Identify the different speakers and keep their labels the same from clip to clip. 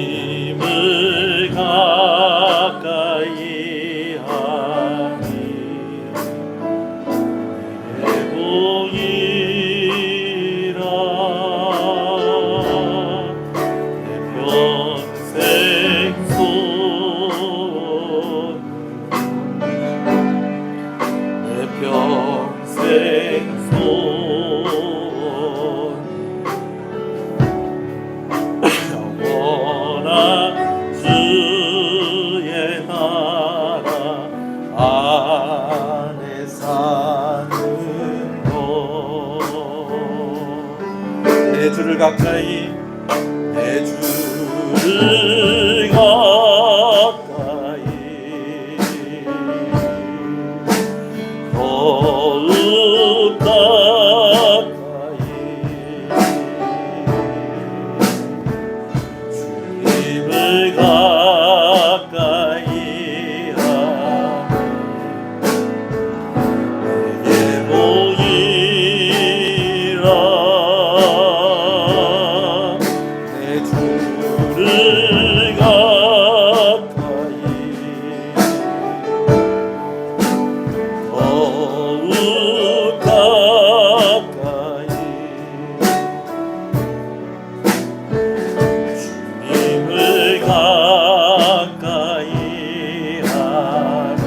Speaker 1: 주님을 가까이 하니 내게 보이라. 내 평생 소원, 내 평생 영원한 주의 나라 안에 사는 것. 내 주를 가까이, 내 주를 가까이 더욱 가까이 주님을 가까이 하니 내게 보이라. 내 주를 가까이 더욱 가까이 주님을 가까이 하니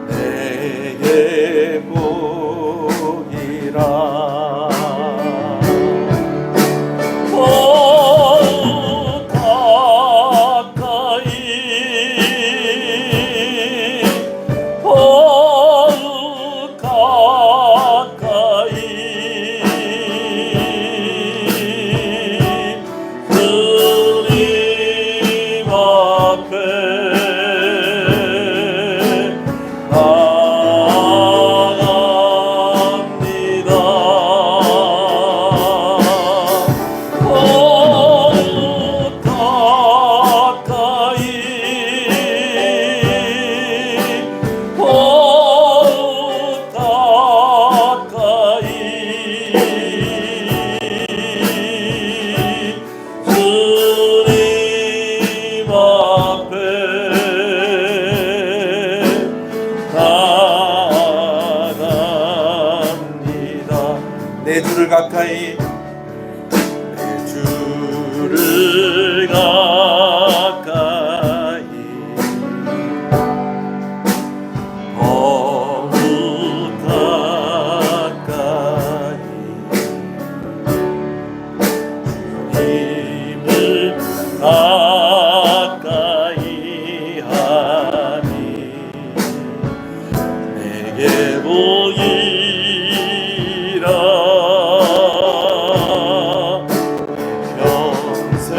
Speaker 1: 내게 보이라. 더욱 가까이 더욱 가까이 주님 앞에 나갑니다. 더욱 가까이 더욱 가까이 주님 앞에 나갑니다. 내 주를 가까이, 내 주를 가까이 더욱 가까이 주님을 가까이 하니 내게 보이라. 평생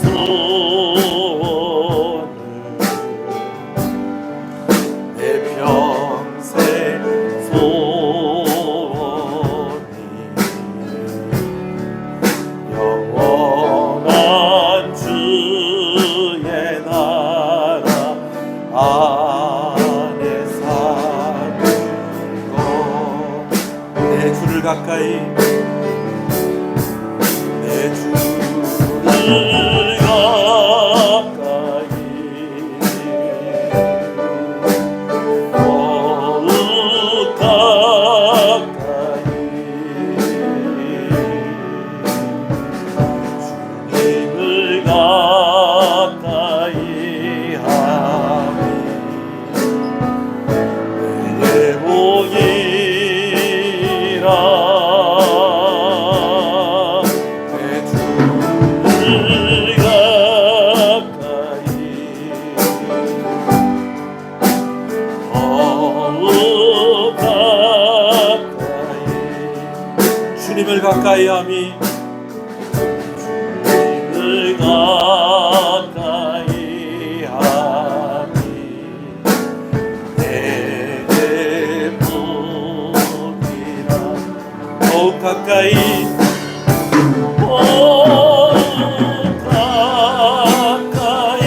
Speaker 1: 소원을, 내 평생 소원이 영원한 주의 나라 안에 사는 것. 내 주를 가까이, 내 주를 가까이 더욱 가까이 주님을 가까이 하니 내게 보이라. 내 주를 가까이 더욱 가까이 주님을 가까이 함이 주님을 가까이 하니 내게 보이라. 더욱 가까이 더욱 가까이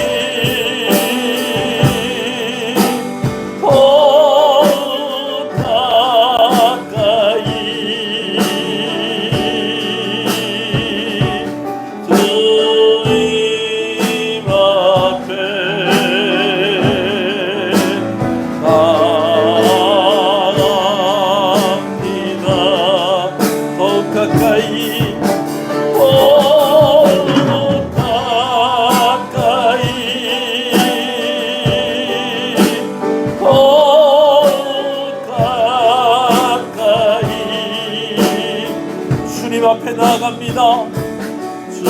Speaker 1: 주님 앞에 나아갑니다. 주님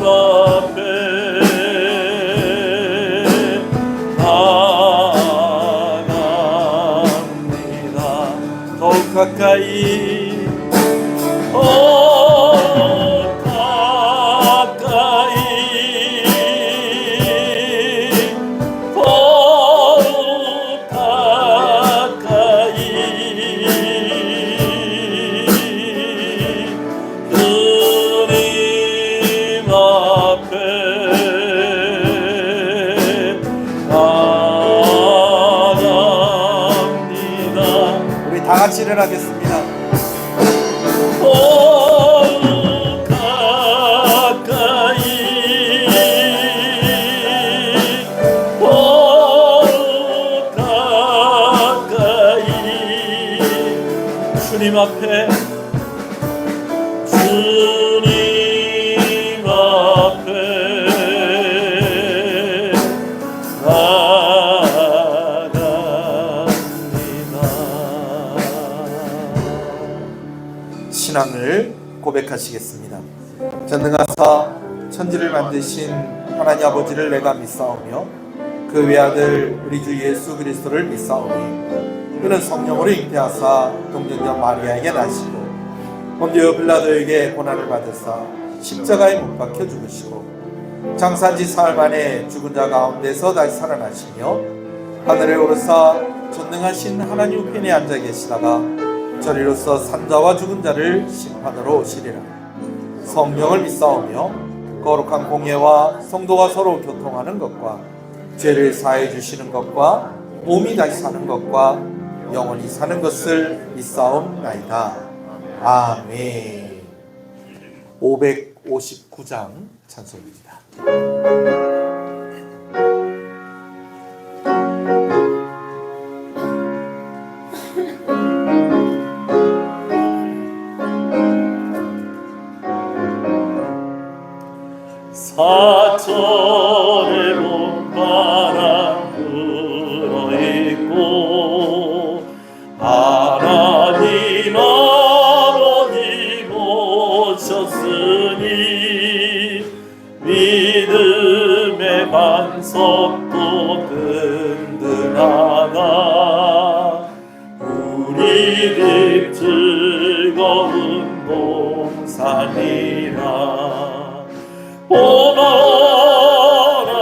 Speaker 1: 앞에 나아갑니다. 더욱 가까이
Speaker 2: 다 같이 일어나겠습니다.
Speaker 1: 가까이 가까이 주님 앞에 주님 앞에
Speaker 2: 신앙을 고백하시겠습니다. 전능하사 천지를 만드신 하나님 아버지를 내가 믿사오며 그 외아들 우리 주 예수 그리스도를 믿사오니 그는 성령으로 잉태하사 동정녀 마리아에게 나시고 본디오 빌라도에게 고난을 받으사 십자가에 못 박혀 죽으시고 장사한 지 사흘 만에 죽은 자 가운데서 다시 살아나시며 하늘에 오르사 전능하신 하나님 우편에 앉아 계시다가 저리로서 산자와 죽은 자를 심판으로 오시리라. 성령을 믿사오며 거룩한 공예와 성도가 서로 교통하는 것과 죄를 사해 주시는 것과 몸이 다시 사는 것과 영원히 사는 것을 믿사옵나이다. 아멘. 559장 찬송입니다.
Speaker 1: 사천의 봄바람 불어있고 하나님 아버지 모셨으니 믿음의 반석도 든든하다. 우리 집 즐거운 동산이라. 오너라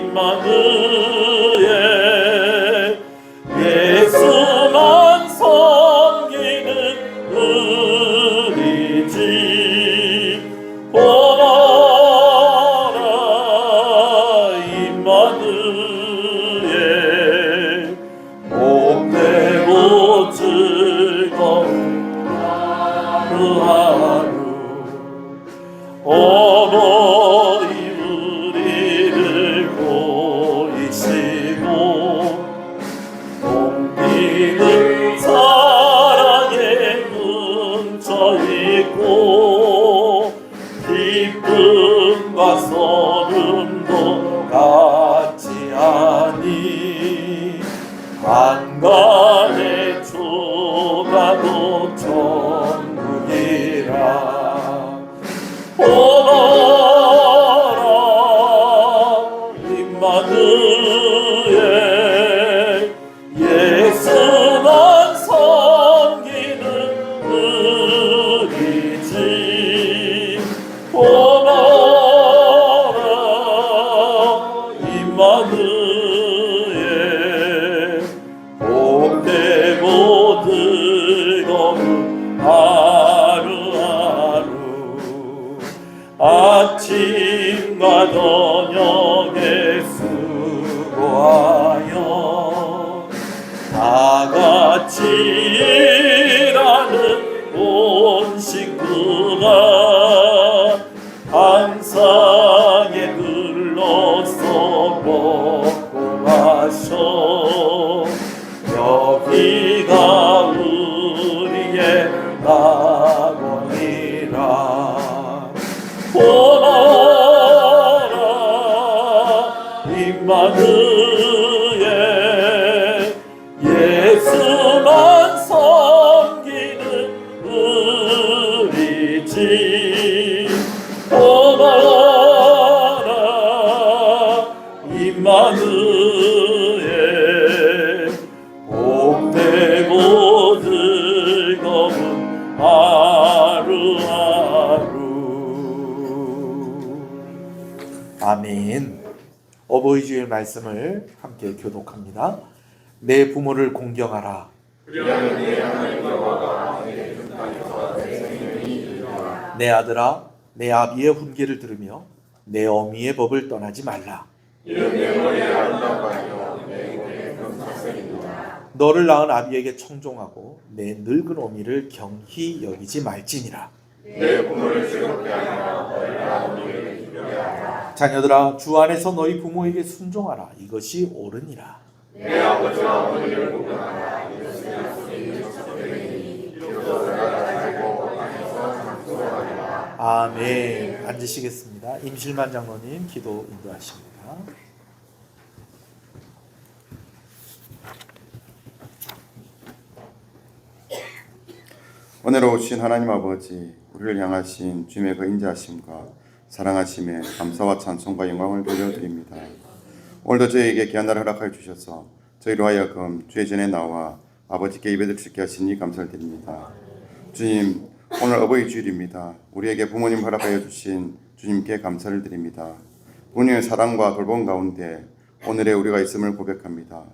Speaker 1: 임마누엘 예수만 섬기는 우리 집. 오너라 임마누엘 복되고 즐거운 하루하루. 어머니 우리를 보이시고 동기는 사랑에 뭉쳐있고 기쁨과 서름도 같이 하니 안간의 조가도 천국이라. 오너라 임마누엘 예수만 섬기는 우리 집. 오너라 임마누엘 복되고 즐거운 하루하루. 아침과 저녁에 수고하여 다같이 일하는 온 식구가 한 상에 둘러서 먹고 마셔. 여기가 우리의 낙원이라. 오너라 임마누엘 예수만
Speaker 2: 어버이 주일 말씀을 함께 교독합니다. 내 부모를 공경하라. 내 아들아, 내 아비의 훈계를 들으며 내 어미의 법을 떠나지 말라. 너를 낳은 아비에게 청종하고 내 늙은 어미를 경히 여기지 말지니라. 내 부모를 즐겁게 하며 너를 낳은 어미를 기쁘게 하라. 자녀들아, 주 안에서 너희 부모에게 순종하라. 이것이 옳으니라. 내 아버지와 어머니를 공경하라. 이것이 약속에 있는 척되니 비로소 내가 살고 땅에서 장수하리라. 아멘. 앉으시겠습니다. 임실만 장로님 기도 인도하십니다.
Speaker 3: 오늘 오신 하나님 아버지, 우리를 향하신 주님의 그 인자하심과 사랑하심에 감사와 찬송과 영광을 돌려드립니다. 오늘도 저희에게 귀한 날을 허락하여 주셔서 저희로 하여금 주의 전에 나와 아버지께 예배드릴 수 있게 하시니 감사를 드립니다. 주님, 오늘 어버이 주일입니다. 우리에게 부모님 허락하여 주신 주님께 감사를 드립니다. 부모님의 사랑과 돌봄 가운데 오늘의 우리가 있음을 고백합니다.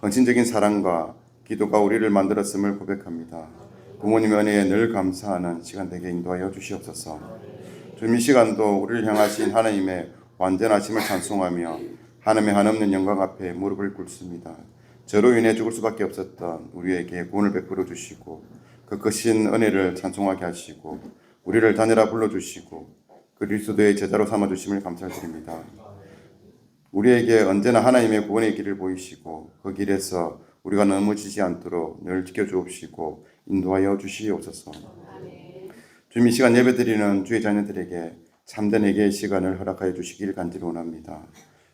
Speaker 3: 헌신적인 사랑과 기도가 우리를 만들었음을 고백합니다. 부모님의 은혜에 늘 감사하는 시간 되게 인도하여 주시옵소서. 주님, 이 시간도 우리를 향하신 하나님의 완전하심을 찬송하며 하나님의 한없는 영광 앞에 무릎을 꿇습니다. 저로 인해 죽을 수밖에 없었던 우리에게 구원을 베풀어 주시고 그 크신 은혜를 찬송하게 하시고 우리를 자녀라 불러주시고 그리스도의 제자로 삼아주심을 감사드립니다. 우리에게 언제나 하나님의 구원의 길을 보이시고 그 길에서 우리가 넘어지지 않도록 늘 지켜주옵시고 인도하여 주시옵소서. 주님, 이 시간 예배드리는 주의 자녀들에게 참된 회개의 시간을 허락하여 주시길 간절히 원합니다.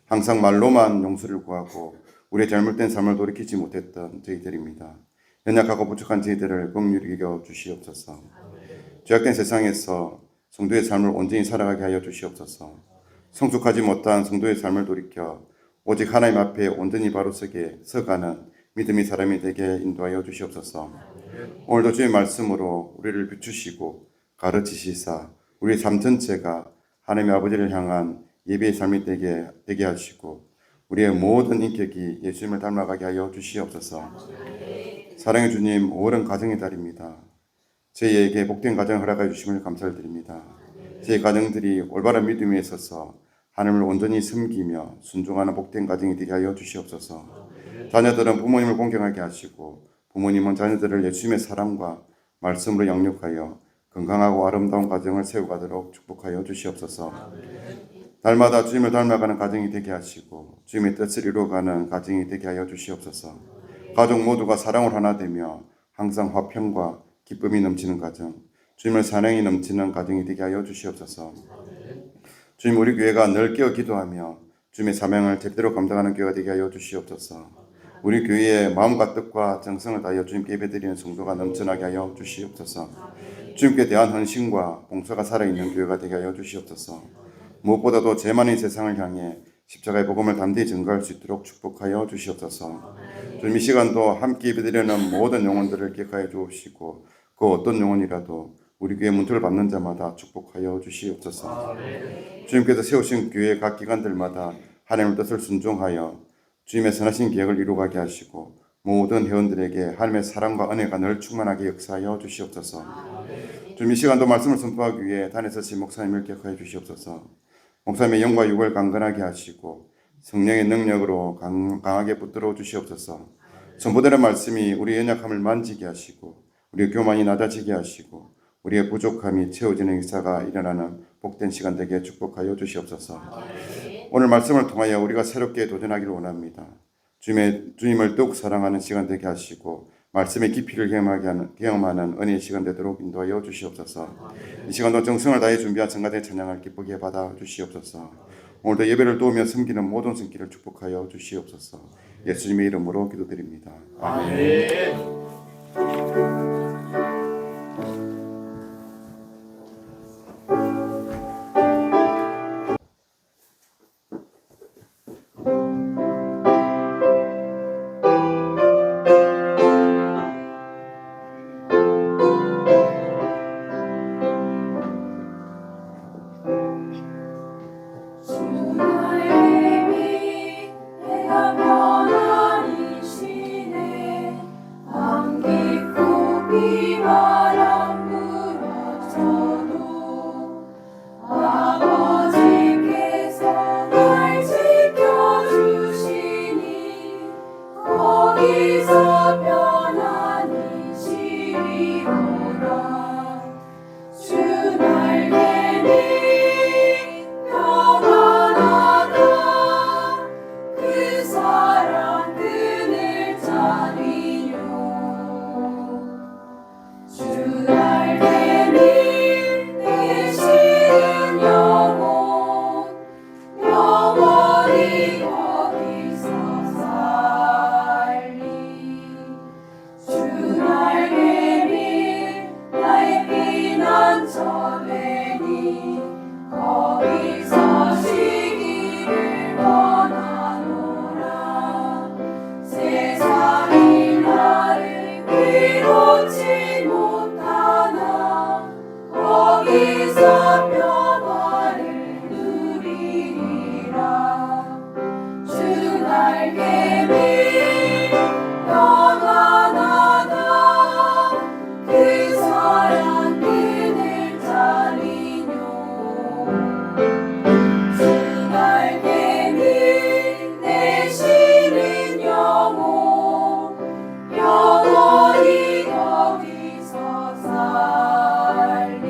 Speaker 3: 항상 말로만 용서를 구하고 우리의 잘못된 삶을 돌이키지 못했던 저희들입니다. 연약하고 부족한 저희들을 긍휼히 여겨 주시옵소서. 죄악된 세상에서 성도의 삶을 온전히 살아가게 하여 주시옵소서. 성숙하지 못한 성도의 삶을 돌이켜 오직 하나님 앞에 온전히 바로 서가는 믿음의 사람이 되게 인도하여 주시옵소서. 오늘도 주의 말씀으로 우리를 비추시고 가르치시사 우리의 삶 전체가 하나님의 아버지를 향한 예배의 삶이 되게 하시고 우리의 모든 인격이 예수님을 닮아가게 하여 주시옵소서. 사랑의 주님, 5월은 가정의 달입니다. 저희에게 복된 가정을 허락하여 주심을 감사를 드립니다. 저희 가정들이 올바른 믿음 위에 서서 하나님을 온전히 섬기며 순종하는 복된 가정이 되게 하여 주시옵소서. 자녀들은 부모님을 공경하게 하시고 부모님은 자녀들을 예수님의 사랑과 말씀으로 양육하여 건강하고 아름다운 가정을 세워가도록 축복하여 주시옵소서. 날마다 주님을 닮아가는 가정이 되게 하시고 주님의 뜻을 이루어가는 가정이 되게 하여 주시옵소서. 가족 모두가 사랑으로 하나 되며 항상 화평과 기쁨이 넘치는 가정, 주님의 사랑이 넘치는 가정이 되게 하여 주시옵소서. 주님, 우리 교회가 늘 깨어 기도하며 주님의 사명을 제대로 감당하는 교회가 되게 하여 주시옵소서. 우리 교회의 마음과 뜻과 정성을 다하여 주님께 예배드리는 성도가 넘쳐나게 하여 주시옵소서. 주님께 대한 헌신과 봉사가 살아있는 교회가 되게 하여 주시옵소서. 무엇보다도 죄 많은 세상을 향해 십자가의 복음을 담대히 증거할 수 있도록 축복하여 주시옵소서. 주님, 이 시간도 함께 예배드리는 모든 영혼들을 기억하여 주옵시고 그 어떤 영혼이라도 우리 교회 문턱을 받는 자마다 축복하여 주시옵소서. 주님께서 세우신 교회 각 기관들마다 하나님의 뜻을 순종하여 주님의 선하신 계획을 이루어가게 하시고 모든 회원들에게 하나님의 사랑과 은혜가 늘 충만하게 역사하여 주시옵소서. 주님, 이 시간도 말씀을 선포하기 위해 단에 서신 목사님을 기억하여 주시옵소서. 목사님의 영과 육을 강건하게 하시고 성령의 능력으로 강하게 붙들어 주시옵소서. 선포되는 말씀이 우리의 연약함을 만지게 하시고 우리의 교만이 낮아지게 하시고 우리의 부족함이 채워지는 역사가 일어나는 복된 시간 되게 축복하여 주시옵소서. 오늘 말씀을 통하여 우리가 새롭게 도전하기를 원합니다. 주님을 더욱 사랑하는 시간 되게 하시고 말씀의 깊이를 경험하는 은혜의 시간 되도록 인도하여 주시옵소서. 이 시간도 정성을 다해 준비한 성가대 찬양을 기쁘게 받아 주시옵소서. 오늘도 예배를 도우며 섬기는 모든 손길을 축복하여 주시옵소서. 예수님의 이름으로 기도드립니다. 아멘.
Speaker 4: 거기서 편안히 쉬리로다. 주 날개니 평안하다. 그 사랑 그늘 자리요. 주 날개니 내쉬는 영혼 영원히 거기서 살리. 주 날개니 나의 피난처되니 거기서 쉬기를 원하노라. 세상이 나를 괴롭지 못하나 거기서 평화를 누리리라. 주 날개니 평안하다. 그 사랑 그늘 자리뇨. 주 날개니 내쉬는 영혼 영원히 거기서 살리.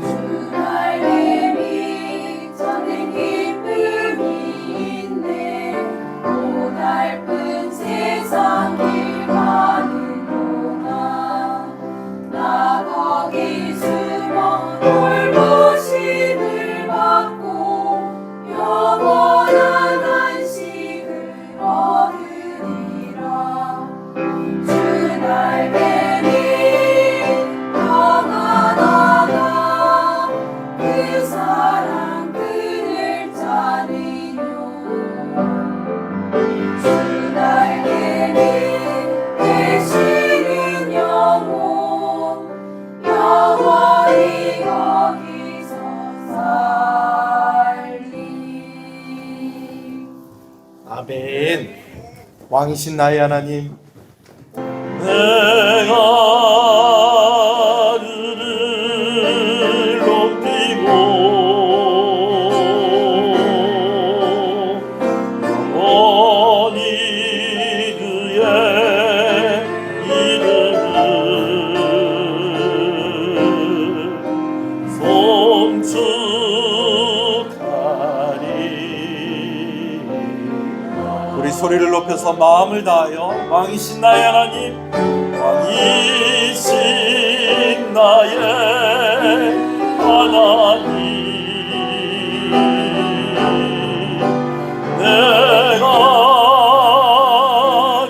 Speaker 4: 주 날개니 저는 기쁨이 있네. 고달픈 세상 길 가는 동안 나 거기 숨어 돌보심을 받고 영원한 안식을 얻으리라. 주 날개니 평안하다. 그 사랑 그늘 자리요. 주 날개니 내쉬는 영혼 영원히 거기서 살리.
Speaker 2: 아멘. 왕이신 나의 하나님,
Speaker 1: 내가 그를 높이고 영원히 그의 이름을 송축하리.
Speaker 2: 우리 소리를 높여서 마음을 다하여
Speaker 1: 왕이신 나의 하나님, 왕이신 나의 하나님, 내가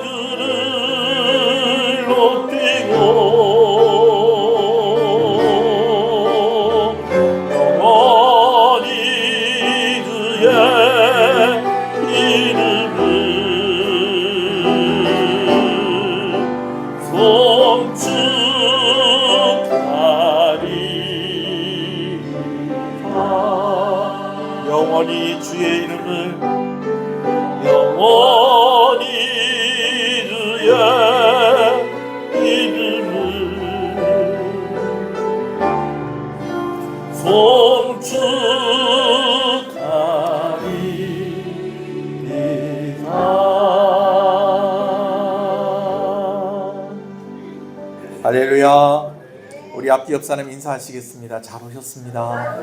Speaker 1: 그를 높이고 영원히 그의 이름을 송축하리라. 영원히 주의 이름을 영원히 그의 이름을 송축하리라.
Speaker 2: 할렐루야. 우리 앞뒤 옆 사람 인사하시겠습니다. 잘 오셨습니다.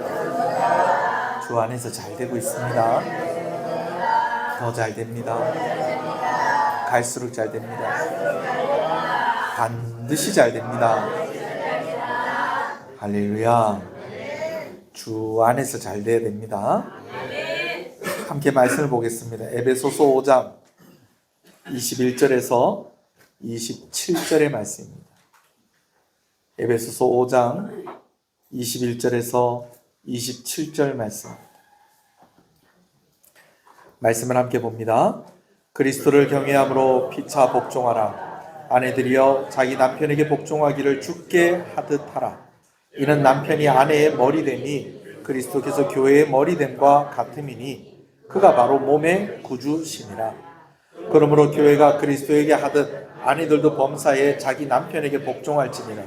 Speaker 2: 주 안에서 잘 되고 있습니다. 더 잘 됩니다. 갈수록 잘 됩니다. 반드시 잘 됩니다. 할렐루야. 주 안에서 잘 돼야 됩니다. 함께 말씀을 보겠습니다. 에베소서 5장 21절에서 27절의 말씀입니다. 에베소서 5장 21절에서 27절 말씀을 함께 봅니다. 그리스도를 경외함으로 피차 복종하라. 아내들이여 자기 남편에게 복종하기를 주께 하듯 하라. 이는 남편이 아내의 머리됨이 그리스도께서 교회의 머리됨과 같음이니 그가 바로 몸의 구주시니라. 그러므로 교회가 그리스도에게 하듯 아내들도 범사에 자기 남편에게 복종할지니라.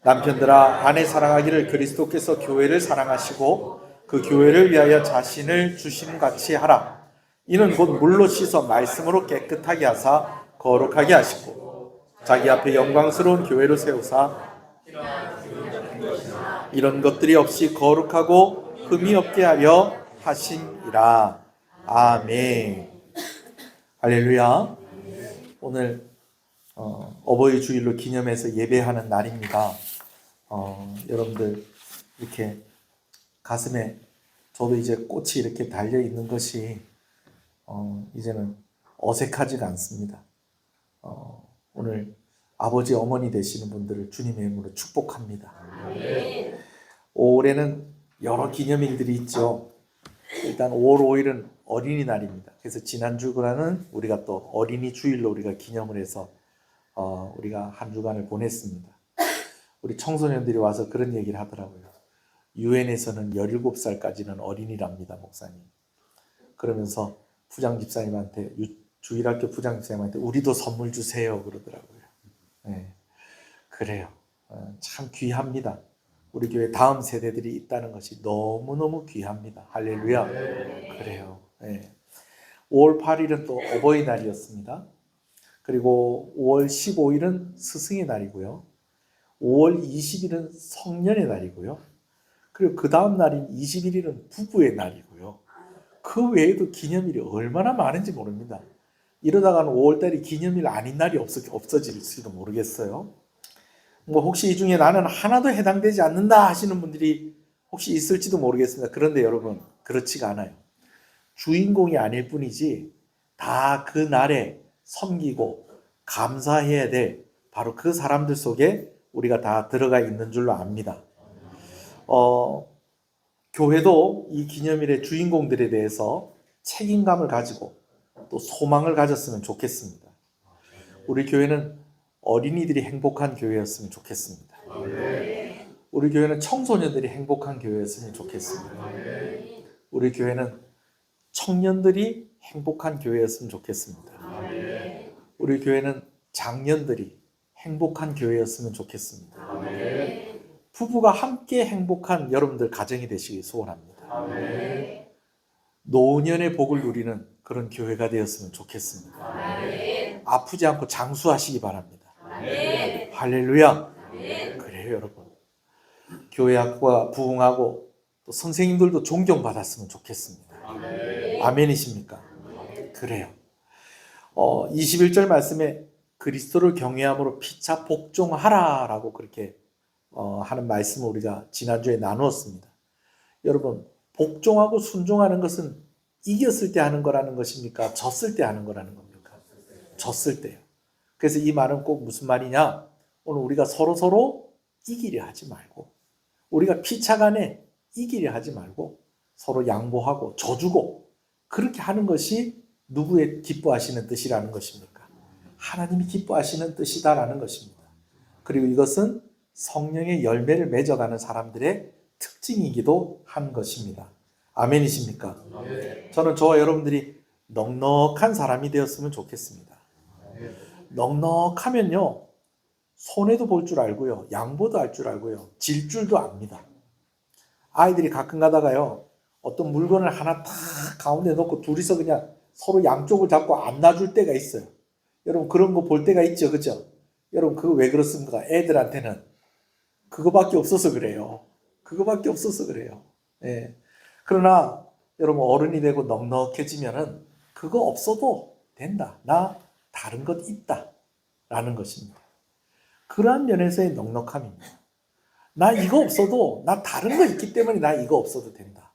Speaker 2: 남편들아 아내 사랑하기를 그리스도께서 교회를 사랑하시고 그 교회를 위하여 자신을 주심같이 하라. 이는 곧 물로 씻어 말씀으로 깨끗하게 하사 거룩하게 하시고 자기 앞에 영광스러운 교회로 세우사 이런 것들이 없이 거룩하고 흠이 없게 하려 하심이라. 아멘. 할렐루야. 오늘 어버이 주일로 기념해서 예배하는 날입니다. 여러분들 이렇게 가슴에 저도 이제 꽃이 이렇게 달려 있는 것이 이제는 어색하지가 않습니다. 오늘 아버지 어머니 되시는 분들을 주님의 이름으로 축복합니다. 올해는 여러 기념일들이 있죠. 일단 5월 5일은 어린이날입니다. 그래서 지난 주간은 우리가 또 어린이 주일로 우리가 기념을 해서 우리가 한 주간을 보냈습니다. 우리 청소년들이 와서 그런 얘기를 하더라고요. 유엔에서는 17살까지는 어린이랍니다, 목사님. 그러면서 부장집사님한테, 주일학교 부장집사님한테 우리도 선물 주세요 그러더라고요. 네, 그래요. 참 귀합니다. 우리 교회 다음 세대들이 있다는 것이 너무너무 귀합니다. 할렐루야. 그래요. 네. 5월 8일은 또 어버이날이었습니다. 그리고 5월 15일은 스승의 날이고요. 5월 20일은 성년의 날이고요. 그리고 그 다음 날인 21일은 부부의 날이고요. 그 외에도 기념일이 얼마나 많은지 모릅니다. 이러다가는 5월달이 기념일 아닌 날이 없어질지도 모르겠어요. 뭐 혹시 이 중에 나는 하나도 해당되지 않는다 하시는 분들이 혹시 있을지도 모르겠습니다. 그런데 여러분, 그렇지가 않아요. 주인공이 아닐 뿐이지 다 그 날에 섬기고 감사해야 될 바로 그 사람들 속에 우리가 다 들어가 있는 줄로 압니다. 교회도 이 기념일의 주인공들에 대해서 책임감을 가지고 또 소망을 가졌으면 좋겠습니다. 우리 교회는 어린이들이 행복한 교회였으면 좋겠습니다. 우리 교회는 청소년들이 행복한 교회였으면 좋겠습니다. 우리 교회는 청년들이 행복한 교회였으면 좋겠습니다. 우리 교회는 장년들이 행복한 교회였으면 좋겠습니다. 부부가 함께 행복한 여러분들 가정이 되시길 소원합니다. 노년의 복을 누리는 그런 교회가 되었으면 좋겠습니다. 아프지 않고 장수하시기 바랍니다. 할렐루야. 그래요, 여러분. 교회 학과 부흥하고 또 선생님들도 존경받았으면 좋겠습니다. 아멘이십니까? 그래요. 21절 말씀에 그리스도를 경외함으로 피차 복종하라 라고 그렇게 하는 말씀을 우리가 지난주에 나누었습니다. 여러분, 복종하고 순종하는 것은 이겼을 때 하는 거라는 것입니까? 졌을 때 하는 거라는 겁니까? 졌을 때요. 그래서 이 말은 꼭 무슨 말이냐? 오늘 우리가 서로 이기려 하지 말고, 우리가 피차간에 이기려 하지 말고 서로 양보하고 져주고 그렇게 하는 것이 누구의 기뻐하시는 뜻이라는 것입니까? 하나님이 기뻐하시는 뜻이다라는 것입니다. 그리고 이것은 성령의 열매를 맺어가는 사람들의 특징이기도 한 것입니다. 아멘이십니까? 저는 저와 여러분들이 넉넉한 사람이 되었으면 좋겠습니다. 넉넉하면요, 손해도 볼 줄 알고요, 양보도 할 줄 알고요, 질 줄도 압니다. 아이들이 가끔 가다가요, 어떤 물건을 하나 탁 가운데 놓고 둘이서 그냥 서로 양쪽을 잡고 안 놔줄 때가 있어요. 여러분, 그런 거 볼 때가 있죠, 그죠? 여러분, 그거 왜 그렇습니까? 애들한테는 그거밖에 없어서 그래요. 그거밖에 없어서 그래요. 예. 그러나 여러분, 어른이 되고 넉넉해지면은 그거 없어도 된다. 나 다른 것 있다. 라는 것입니다. 그러한 면에서의 넉넉함입니다. 나 이거 없어도 나 다른 거 있기 때문에 나 이거 없어도 된다.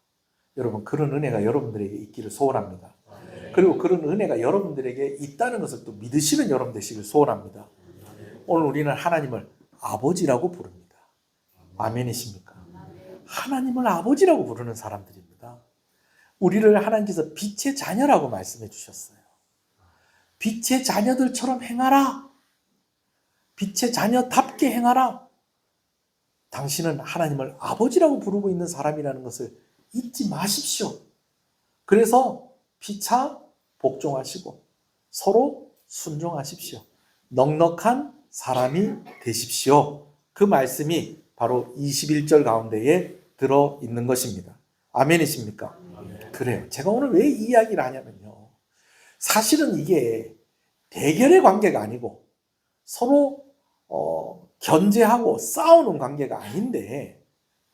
Speaker 2: 여러분, 그런 은혜가 여러분들에게 있기를 소원합니다. 그리고 그런 은혜가 여러분들에게 있다는 것을 또 믿으시는 여러분 되시길 소원합니다. 오늘 우리는 하나님을 아버지라고 부릅니다. 아멘이십니까? 하나님을 아버지라고 부르는 사람들입니다. 우리를 하나님께서 빛의 자녀라고 말씀해 주셨어요. 빛의 자녀들처럼 행하라. 빛의 자녀답게 행하라. 당신은 하나님을 아버지라고 부르고 있는 사람이라는 것을 잊지 마십시오. 그래서 피차 복종하시고 서로 순종하십시오. 넉넉한 사람이 되십시오. 그 말씀이 바로 21절 가운데에 들어있는 것입니다. 아멘이십니까? 그래요. 제가 오늘 왜 이 이야기를 하냐면요. 사실은 이게 대결의 관계가 아니고 서로 견제하고 싸우는 관계가 아닌데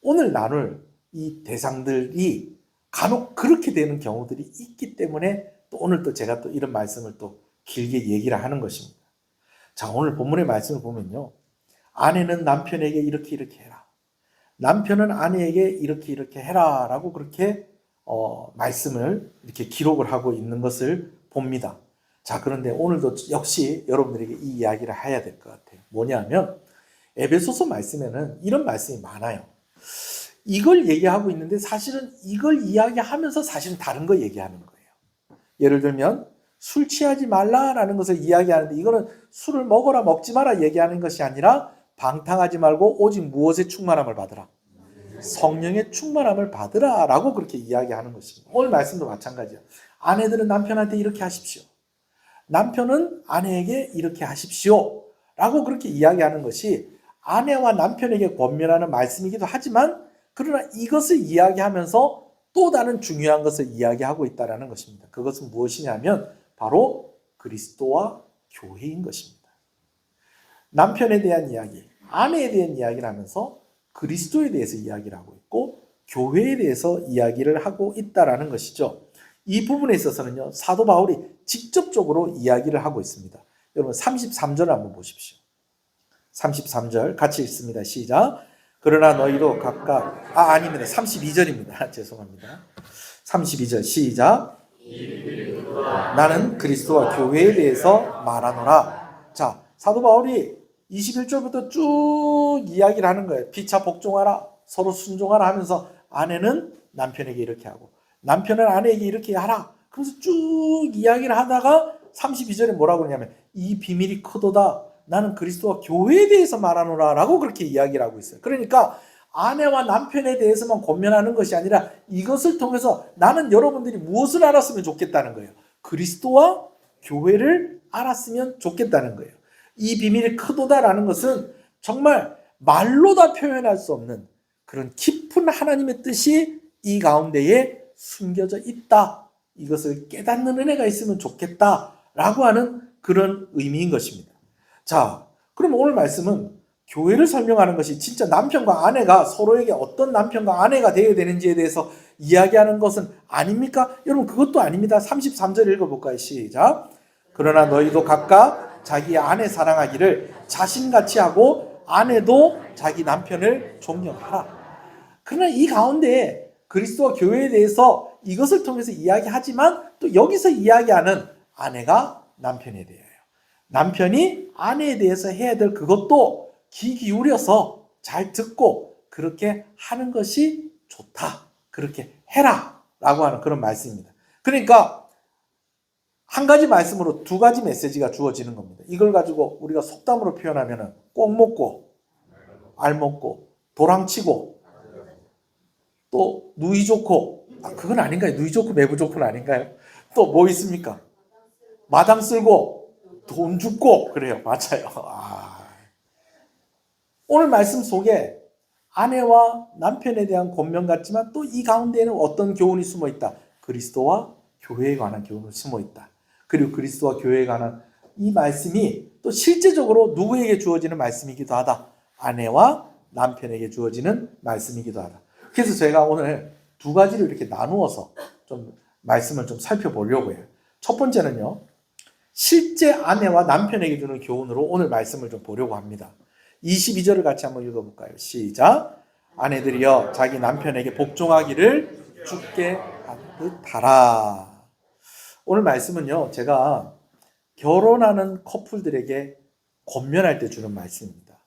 Speaker 2: 오늘 나눌 이 대상들이 간혹 그렇게 되는 경우들이 있기 때문에 또 오늘 또 제가 또 이런 말씀을 또 길게 얘기를 하는 것입니다. 자, 오늘 본문의 말씀을 보면요. 아내는 남편에게 이렇게 해라. 남편은 아내에게 이렇게 해라. 라고 그렇게 말씀을 이렇게 기록을 하고 있는 것을 봅니다. 자, 그런데 오늘도 역시 여러분들에게 이 이야기를 해야 될 것 같아요. 뭐냐면 에베소서 말씀에는 이런 말씀이 많아요. 이걸 얘기하고 있는데 사실은 이걸 이야기하면서 사실은 다른 거 얘기하는 거예요. 예를 들면 술 취하지 말라라는 것을 이야기하는데 이거는 술을 먹어라 먹지 마라 얘기하는 것이 아니라 방탕하지 말고 오직 무엇의 충만함을 받으라. 성령의 충만함을 받으라 라고 그렇게 이야기하는 것입니다. 오늘 말씀도 마찬가지예요. 아내들은 남편한테 이렇게 하십시오. 남편은 아내에게 이렇게 하십시오 라고 그렇게 이야기하는 것이 아내와 남편에게 권면하는 말씀이기도 하지만 그러나 이것을 이야기하면서 또 다른 중요한 것을 이야기하고 있다는 것입니다. 그것은 무엇이냐면 바로 그리스도와 교회인 것입니다. 남편에 대한 이야기, 아내에 대한 이야기를 하면서 그리스도에 대해서 이야기를 하고 있고 교회에 대해서 이야기를 하고 있다는 것이죠. 이 부분에 있어서는요, 사도 바울이 직접적으로 이야기를 하고 있습니다. 여러분 33절 한번 보십시오. 33절 같이 읽습니다. 시작. 그러나 너희도 각각 아닙니다. 32절입니다. 죄송합니다. 32절 시작. 나는 그리스도와 교회에 대해서 말하노라. 자, 사도 바울이 21절부터 쭉 이야기를 하는 거예요. 피차 복종하라, 서로 순종하라 하면서 아내는 남편에게 이렇게 하고 남편은 아내에게 이렇게 하라. 그래서 쭉 이야기를 하다가 32절에 뭐라고 그러냐면 이 비밀이 크도다. 나는 그리스도와 교회에 대해서 말하노라 라고 그렇게 이야기를 하고 있어요. 그러니까 아내와 남편에 대해서만 권면하는 것이 아니라 이것을 통해서 나는 여러분들이 무엇을 알았으면 좋겠다는 거예요. 그리스도와 교회를 알았으면 좋겠다는 거예요. 이 비밀이 크도다라는 것은 정말 말로 다 표현할 수 없는 그런 깊은 하나님의 뜻이 이 가운데에 숨겨져 있다. 이것을 깨닫는 은혜가 있으면 좋겠다라고 하는 그런 의미인 것입니다. 자, 그럼 오늘 말씀은 교회를 설명하는 것이 진짜 남편과 아내가 서로에게 어떤 남편과 아내가 되어야 되는지에 대해서 이야기하는 것은 아닙니까? 여러분 그것도 아닙니다. 33절 읽어볼까요? 시작. 그러나 너희도 각각 자기 아내 사랑하기를 자신같이 하고 아내도 자기 남편을 존경하라. 그러나 이 가운데 그리스도와 교회에 대해서 이것을 통해서 이야기하지만 또 여기서 이야기하는 아내가 남편에 대해요. 남편이 아내에 대해서 해야 될 그것도 귀 기울여서 잘 듣고 그렇게 하는 것이 좋다. 그렇게 해라. 라고 하는 그런 말씀입니다. 그러니까 한 가지 말씀으로 두 가지 메시지가 주어지는 겁니다. 이걸 가지고 우리가 속담으로 표현하면 꼭 먹고 알 먹고 도랑치고 또 누이 좋고 그건 아닌가요? 누이 좋고 매부 좋고는 아닌가요? 또 뭐 있습니까? 마당 쓸고 돈 줍고 그래요. 맞아요. 오늘 말씀 속에 아내와 남편에 대한 권면 같지만 또 이 가운데에는 어떤 교훈이 숨어 있다. 그리스도와 교회에 관한 교훈이 숨어 있다. 그리고 그리스도와 교회에 관한 이 말씀이 또 실제적으로 누구에게 주어지는 말씀이기도 하다. 아내와 남편에게 주어지는 말씀이기도 하다. 그래서 제가 오늘 두 가지를 이렇게 나누어서 좀 말씀을 좀 살펴보려고 해요. 첫 번째는요. 실제 아내와 남편에게 주는 교훈으로 오늘 말씀을 좀 보려고 합니다. 22절을 같이 한번 읽어볼까요? 시작. 아내들이여 자기 남편에게 복종하기를 주께 하듯 하라. 오늘 말씀은요. 제가 결혼하는 커플들에게 권면할 때 주는 말씀입니다.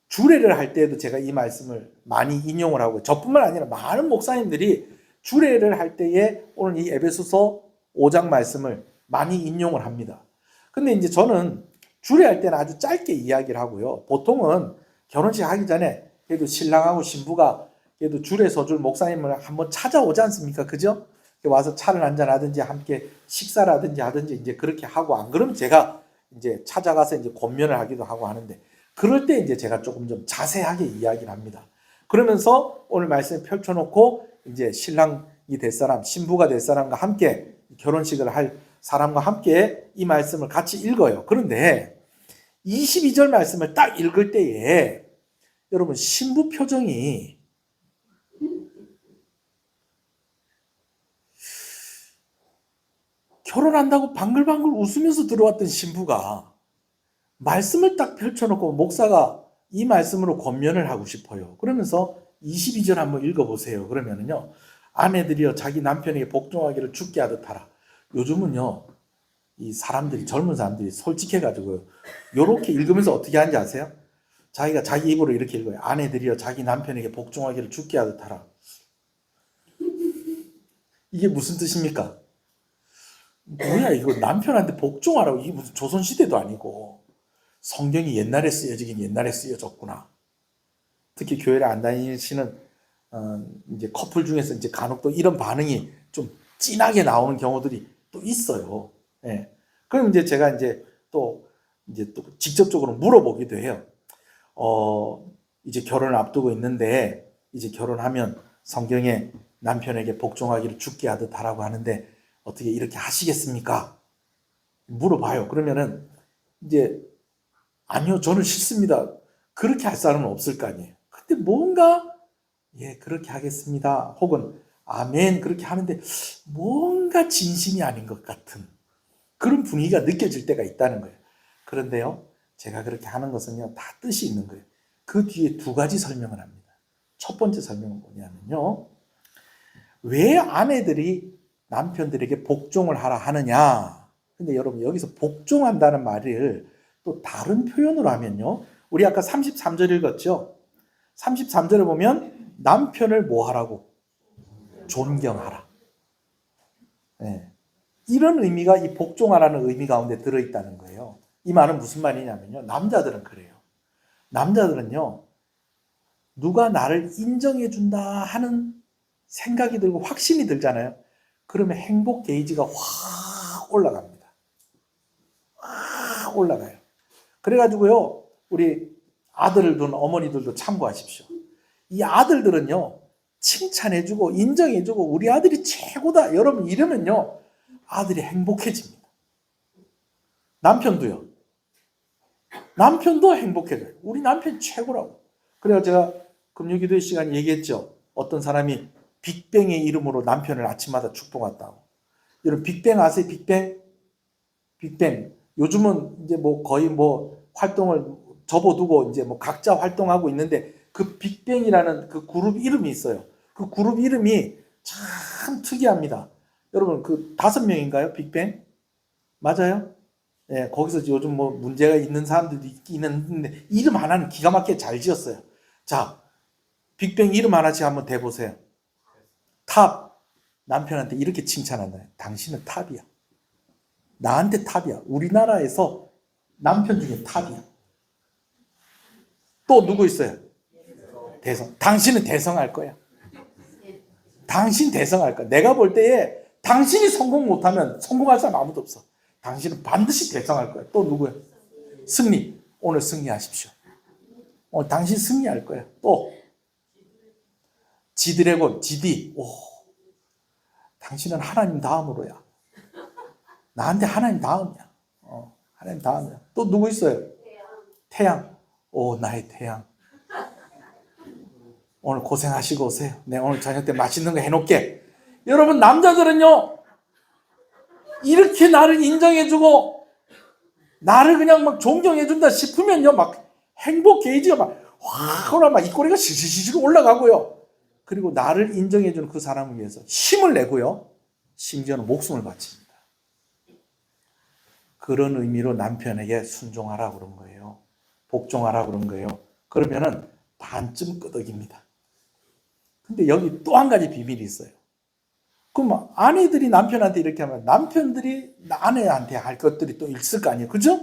Speaker 2: 주례를 할 때에도 제가 이 말씀을 많이 인용을 하고 저뿐만 아니라 많은 목사님들이 주례를 할 때에 오늘 이 에베소서 5장 말씀을 많이 인용을 합니다. 근데 이제 저는 주례할 때는 아주 짧게 이야기를 하고요. 보통은 결혼식 하기 전에 그래도 신랑하고 신부가 그래도 주례 서줄 목사님을 한번 찾아오지 않습니까? 그죠? 와서 차를 한잔 하든지 함께 식사를 하든지 이제 그렇게 하고 안 그러면 제가 이제 찾아가서 이제 권면을 하기도 하고 하는데, 그럴 때 이제 제가 조금 좀 자세하게 이야기를 합니다. 그러면서 오늘 말씀을 펼쳐놓고 이제 신랑이 될 사람, 신부가 될 사람과 함께 결혼식을 할 사람과 함께 이 말씀을 같이 읽어요. 그런데 22절 말씀을 딱 읽을 때에 여러분 신부 표정이 결혼한다고 방글방글 웃으면서 들어왔던 신부가 말씀을 딱 펼쳐놓고 목사가 이 말씀으로 권면을 하고 싶어요. 그러면서 22절 한번 읽어보세요. 그러면은요, 아내들이여 자기 남편에게 복종하기를 죽게 하듯 하라. 요즘은요, 이 사람들이, 젊은 사람들이 솔직해가지고 요렇게 읽으면서 어떻게 하는지 아세요? 자기가 자기 입으로 이렇게 읽어요. 아내들이여 자기 남편에게 복종하기를 죽게 하듯 하라. 이게 무슨 뜻입니까? 뭐야 이거, 남편한테 복종하라고. 이게 무슨 조선시대도 아니고. 성경이 옛날에 쓰여지긴 옛날에 쓰여졌구나. 특히 교회를 안 다니시는 이제 커플 중에서 이제 간혹 또 이런 반응이 좀 진하게 나오는 경우들이 또 있어요. 예. 그럼 이제 제가 이제 또 직접적으로 물어보기도 해요. 이제 결혼을 앞두고 있는데 이제 결혼하면 성경에 남편에게 복종하기를 죽게 하듯 하라고 하는데 어떻게 이렇게 하시겠습니까? 물어봐요. 그러면은 이제 아니요, 저는 싫습니다. 그렇게 할 사람은 없을 거 아니에요. 근데 뭔가 예, 그렇게 하겠습니다. 혹은 아멘, 그렇게 하는데 뭔가 진심이 아닌 것 같은 그런 분위기가 느껴질 때가 있다는 거예요. 그런데요, 제가 그렇게 하는 것은요, 다 뜻이 있는 거예요. 그 뒤에 두 가지 설명을 합니다. 첫 번째 설명은 뭐냐면요, 왜 아내들이 남편들에게 복종을 하라 하느냐. 근데 여러분, 여기서 복종한다는 말을 또 다른 표현으로 하면요, 우리 아까 33절 읽었죠? 33절에 보면 남편을 뭐 하라고? 존경하라. 네. 이런 의미가 이 복종하라는 의미 가운데 들어있다는 거예요. 이 말은 무슨 말이냐면요, 남자들은 그래요. 남자들은요, 누가 나를 인정해 준다 하는 생각이 들고 확신이 들잖아요. 그러면 행복 게이지가 확 올라갑니다. 확 올라가요. 그래가지고요, 우리 아들을 둔 어머니들도 참고하십시오. 이 아들들은요, 칭찬해주고 인정해주고 우리 아들이 최고다 여러분 이러면요, 아들이 행복해집니다. 남편도요. 남편도 행복해져요. 우리 남편 최고라고. 그래서 제가 금요기도의 시간에 얘기했죠. 어떤 사람이 빅뱅의 이름으로 남편을 아침마다 축복한다고. 여러분 빅뱅 아세요? 빅뱅? 빅뱅. 요즘은 이제 뭐 거의 뭐 활동을 접어두고 이제 뭐 각자 활동하고 있는데 그 빅뱅이라는 그 그룹 이름이 있어요. 그 그룹 이름이 참 특이합니다. 여러분 그 5명인가요? 빅뱅? 맞아요? 예, 거기서 요즘 뭐 문제가 있는 사람들도 있기는 있는데 이름 하나는 기가 막히게 잘 지었어요. 자, 빅뱅 이름 하나씩 한번 대보세요. 탑. 남편한테 이렇게 칭찬한다. 당신은 탑이야. 나한테 탑이야. 우리나라에서 남편 중에 탑이야. 또 누구 있어요? 대성. 당신은 대성할 거야. 당신 대성할 거야. 내가 볼 때에 당신이 성공 못하면 성공할 사람 아무도 없어. 당신은 반드시 대성할 거야. 또 누구야? 승리. 오늘 승리하십시오. 오늘 당신 승리할 거야. 또 지드래곤, 지디. 오, 당신은 하나님 다음으로야. 나한테 하나님 다음이야. 하나님 다음이야. 또 누구 있어요? 태양. 오, 나의 태양. 오늘 고생하시고 오세요. 내가 오늘 저녁 때 맛있는 거 해놓을게. 여러분 남자들은요, 이렇게 나를 인정해주고 나를 그냥 막 존경해준다 싶으면요, 막 행복 게이지가 막 올라 막 입꼬리가 시시시시 올라가고요. 그리고 나를 인정해주는 그 사람을 위해서 힘을 내고요, 심지어는 목숨을 바칩니다. 그런 의미로 남편에게 순종하라 그런 거예요. 복종하라 그런 거예요. 그러면은 반쯤 끄덕입니다. 근데 여기 또 한 가지 비밀이 있어요. 그럼 아내들이 남편한테 이렇게 하면 남편들이 아내한테 할 것들이 또 있을 거 아니에요. 그죠?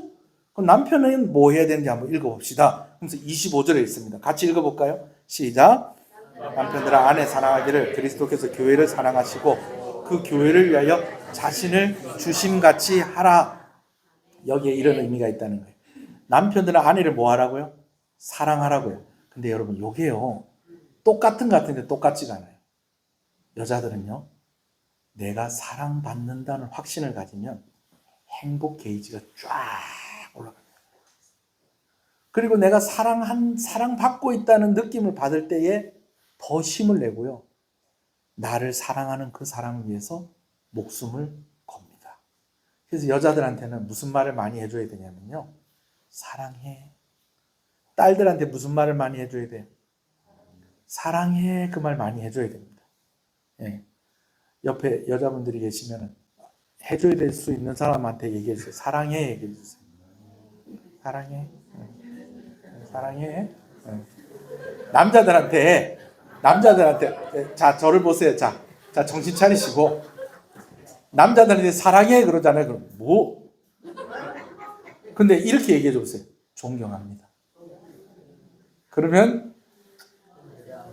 Speaker 2: 그럼 남편은 뭐 해야 되는지 한번 읽어봅시다. 그래서 25절에 있습니다. 같이 읽어볼까요? 시작. 남편들아 아내 사랑하기를 그리스도께서 교회를 사랑하시고 그 교회를 위하여 자신을 주심같이 하라. 여기에 이런 의미가 있다는 거예요. 남편들은 아내를 뭐 하라고요? 사랑하라고요. 근데 여러분 요게요. 똑같은 것 같은데 똑같지가 않아요. 여자들은요. 내가 사랑받는다는 확신을 가지면 행복 게이지가 쫙 올라가요. 그리고 내가 사랑받고 있다는 느낌을 받을 때에 더 힘을 내고요. 나를 사랑하는 그 사람을 위해서 목숨을 겁니다. 그래서 여자들한테는 무슨 말을 많이 해줘야 되냐면요. 사랑해. 딸들한테 무슨 말을 많이 해줘야 돼요? 사랑해. 그 말 많이 해줘야 됩니다. 예. 옆에 여자분들이 계시면 해줘야 될 수 있는 사람한테 얘기해 주세요. 사랑해. 얘기해 주세요. 사랑해. 사랑해. 남자들한테 자 저를 보세요. 자 정신 차리시고 남자들한테 사랑해 그러잖아요. 그럼 뭐? 근데 이렇게 얘기해 주세요. 존경합니다. 그러면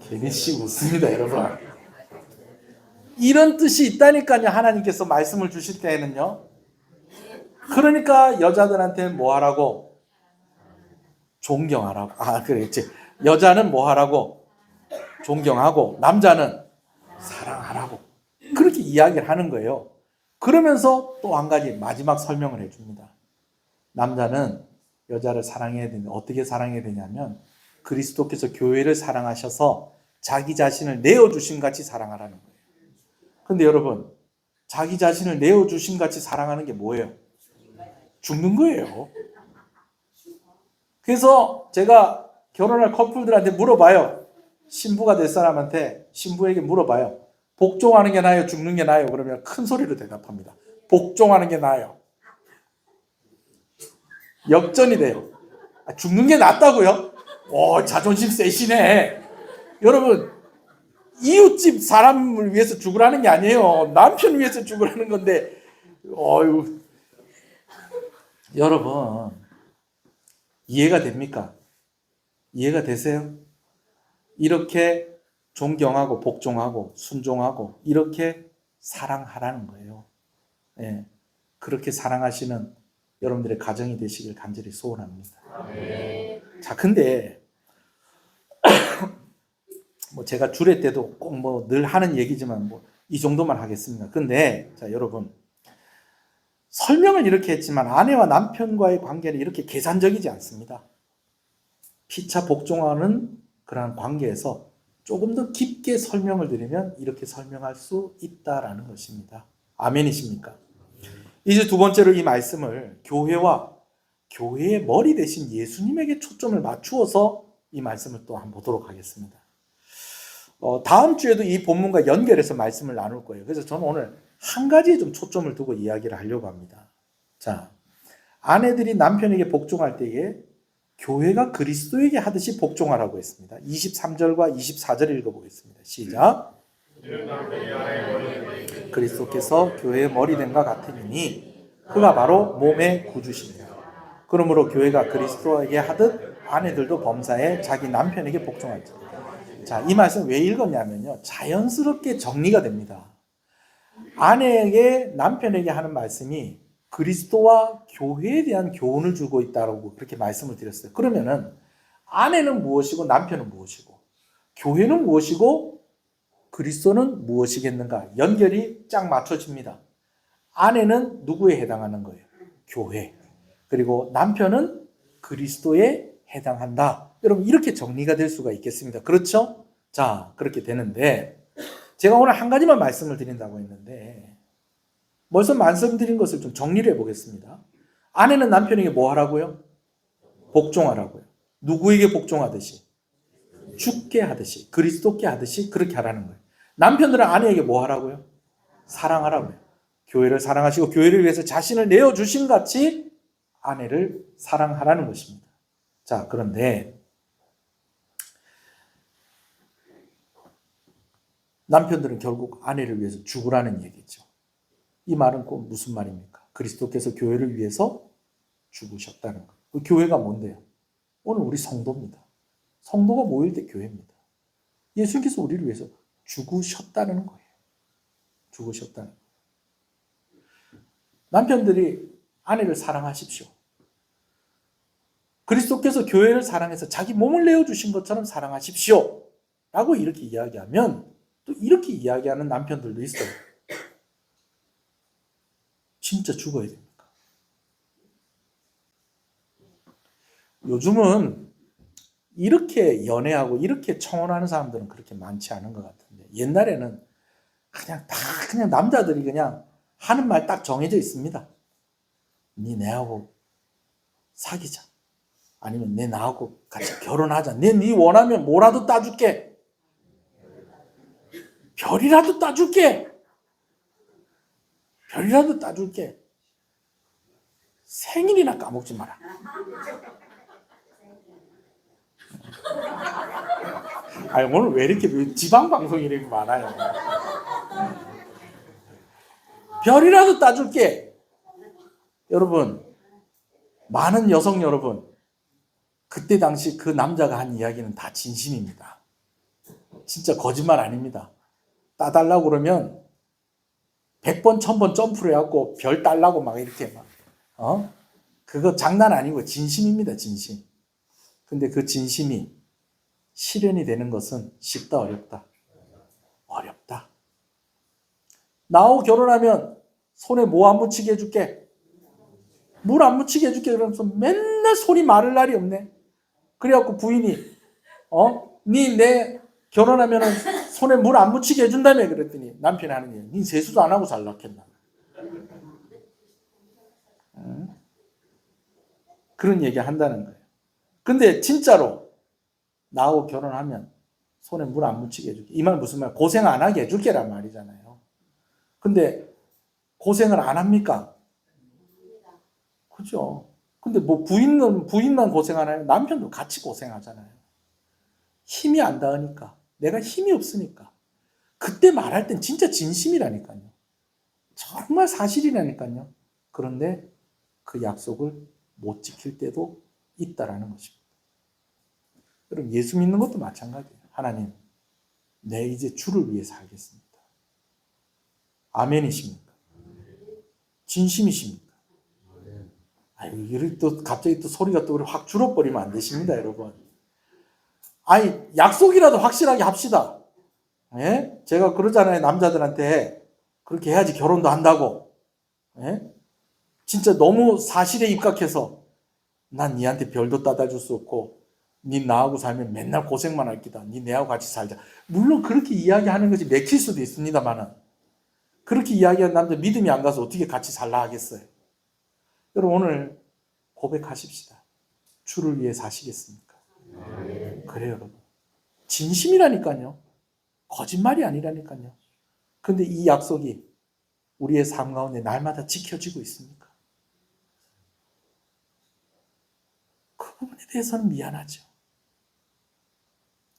Speaker 2: 괜히 씩 웃습니다, 여러분. 이런 뜻이 있다니까요. 하나님께서 말씀을 주실 때에는요. 그러니까 여자들한테 뭐 하라고? 존경하라고. 그랬지. 여자는 뭐 하라고? 존경하고 남자는 사랑하라고. 그렇게 이야기를 하는 거예요. 그러면서 또 한 가지 마지막 설명을 해줍니다. 남자는 여자를 사랑해야 되는데 어떻게 사랑해야 되냐면 그리스도께서 교회를 사랑하셔서 자기 자신을 내어주신 같이 사랑하라는 거예요. 근데 여러분 자기 자신을 내어주신 같이 사랑하는 게 뭐예요? 죽는 거예요. 그래서 제가 결혼할 커플들한테 물어봐요. 신부가 될 사람한테 신부에게 물어봐요. 복종하는 게 나아요? 죽는 게 나아요? 그러면 큰 소리로 대답합니다. 복종하는 게 나아요. 역전이 돼요. 죽는 게 낫다고요? 자존심 세시네. 여러분 이웃집 사람을 위해서 죽으라는 게 아니에요. 남편 위해서 죽으라는 건데 여러분 이해가 됩니까? 이해가 되세요? 이렇게 존경하고 복종하고 순종하고 이렇게 사랑하라는 거예요. 예, 그렇게 사랑하시는 여러분들의 가정이 되시길 간절히 소원합니다. 자, 근데 뭐 제가 주례 때도 꼭 뭐 늘 하는 얘기지만 뭐 이 정도만 하겠습니다. 근데 자 여러분 설명을 이렇게 했지만 아내와 남편과의 관계는 이렇게 계산적이지 않습니다. 피차 복종하는 그러한 관계에서 조금 더 깊게 설명을 드리면 이렇게 설명할 수 있다라는 것입니다. 아멘이십니까? 이제 두 번째로 이 말씀을 교회와 교회의 머리 대신 예수님에게 초점을 맞추어서 이 말씀을 또 한번 보도록 하겠습니다. 다음 주에도 이 본문과 연결해서 말씀을 나눌 거예요. 그래서 저는 오늘 한 가지에 좀 초점을 두고 이야기를 하려고 합니다. 자, 아내들이 남편에게 복종할 때에 교회가 그리스도에게 하듯이 복종하라고 했습니다. 23절과 24절 읽어보겠습니다. 시작. 그리스도께서 교회의 머리됨과 같으니 그가 바로 몸의 구주십니다. 그러므로 교회가 그리스도에게 하듯 아내들도 범사에 자기 남편에게 복종할지어다. 자, 이 말씀 왜 읽었냐면요. 자연스럽게 정리가 됩니다. 아내에게 남편에게 하는 말씀이 그리스도와 교회에 대한 교훈을 주고 있다고 그렇게 말씀을 드렸어요. 그러면은 아내는 무엇이고 남편은 무엇이고 교회는 무엇이고 그리스도는 무엇이겠는가? 연결이 쫙 맞춰집니다. 아내는 누구에 해당하는 거예요? 교회. 그리고 남편은 그리스도에 해당한다. 여러분 이렇게 정리가 될 수가 있겠습니다. 그렇죠? 자, 그렇게 되는데 제가 오늘 한 가지만 말씀을 드린다고 했는데 벌써 말씀드린 것을 좀 정리를 해보겠습니다. 아내는 남편에게 뭐 하라고요? 복종하라고요. 누구에게 복종하듯이? 주께 하듯이, 그리스도께 하듯이 그렇게 하라는 거예요. 남편들은 아내에게 뭐 하라고요? 사랑하라고요. 교회를 사랑하시고 교회를 위해서 자신을 내어주신 같이 아내를 사랑하라는 것입니다. 자, 그런데 남편들은 결국 아내를 위해서 죽으라는 얘기죠. 이 말은 꼭 무슨 말입니까? 그리스도께서 교회를 위해서 죽으셨다는 것. 그 교회가 뭔데요? 오늘 우리 성도입니다. 성도가 모일 때 교회입니다. 예수님께서 우리를 위해서 죽으셨다는 거예요. 죽으셨다는 거예요. 남편들이 아내를 사랑하십시오. 그리스도께서 교회를 사랑해서 자기 몸을 내어주신 것처럼 사랑하십시오. 라고 이렇게 이야기하면 또 이렇게 이야기하는 남편들도 있어요. 진짜 죽어야 됩니까? 요즘은 이렇게 연애하고 이렇게 청혼하는 사람들은 그렇게 많지 않은 것 같은데 옛날에는 그냥 남자들이 그냥 하는 말 딱 정해져 있습니다. 네 내하고 사귀자. 아니면 내 나하고 같이 결혼하자. 네 원하면 뭐라도 따줄게. 별이라도 따줄게. 별이라도 따줄게. 생일이나 까먹지 마라. 아니, 오늘 왜 이렇게 지방방송이 이렇게 많아요? 별이라도 따줄게. 여러분, 많은 여성 여러분, 그때 당시 그 남자가 한 이야기는 다 진심입니다. 진짜 거짓말 아닙니다. 따달라고 그러면 100번, 1000번 점프를 해갖고 별 달라고 막 이렇게 그거 장난 아니고 진심입니다, 진심. 근데 그 진심이 실현이 되는 것은 쉽다, 어렵다? 어렵다. 나하고 결혼하면 손에 뭐 안 묻히게 해줄게? 물 안 묻히게 해줄게. 그러면서 맨날 손이 마를 날이 없네. 그래갖고 부인이, 내 결혼하면 손에 물 안 묻히게 해준다며. 그랬더니 남편이 하는 얘기, 니 세수도 안 하고 살라겠나. 그런 얘기 한다는 거예요. 근데 진짜로 나하고 결혼하면 손에 물 안 묻히게 해줄게. 이 말 무슨 말? 고생 안 하게 해줄게란 말이잖아요. 근데 고생을 안 합니까? 그죠? 근데 뭐 부인만 고생하나요? 남편도 같이 고생하잖아요. 힘이 안 닿으니까. 내가 힘이 없으니까. 그때 말할 땐 진짜 진심이라니까요. 정말 사실이라니까요. 그런데 그 약속을 못 지킬 때도 있다라는 것입니다. 여러분, 예수 믿는 것도 마찬가지예요. 하나님, 내 이제 주를 위해 살겠습니다. 아멘이십니까? 진심이십니까? 아유, 이럴 또 갑자기 또 소리가 또 확 줄어버리면 안 되십니다, 여러분. 아니, 약속이라도 확실하게 합시다. 예? 제가 그러잖아요, 남자들한테. 그렇게 해야지 결혼도 한다고. 예? 진짜 너무 사실에 입각해서 난 니한테 별도 따다 줄 수 없고 니 나하고 살면 맨날 고생만 할 기다. 니 내하고 같이 살자. 물론 그렇게 이야기하는 것이 맥힐 수도 있습니다만은 그렇게 이야기하는 남자 믿음이 안 가서 어떻게 같이 살라 하겠어요. 여러분, 오늘 고백하십시다. 주를 위해 사시겠습니까? 그래요, 여러분. 진심이라니까요. 거짓말이 아니라니까요. 근데 이 약속이 우리의 삶 가운데 날마다 지켜지고 있습니까? 그 부분에 대해서는 미안하죠.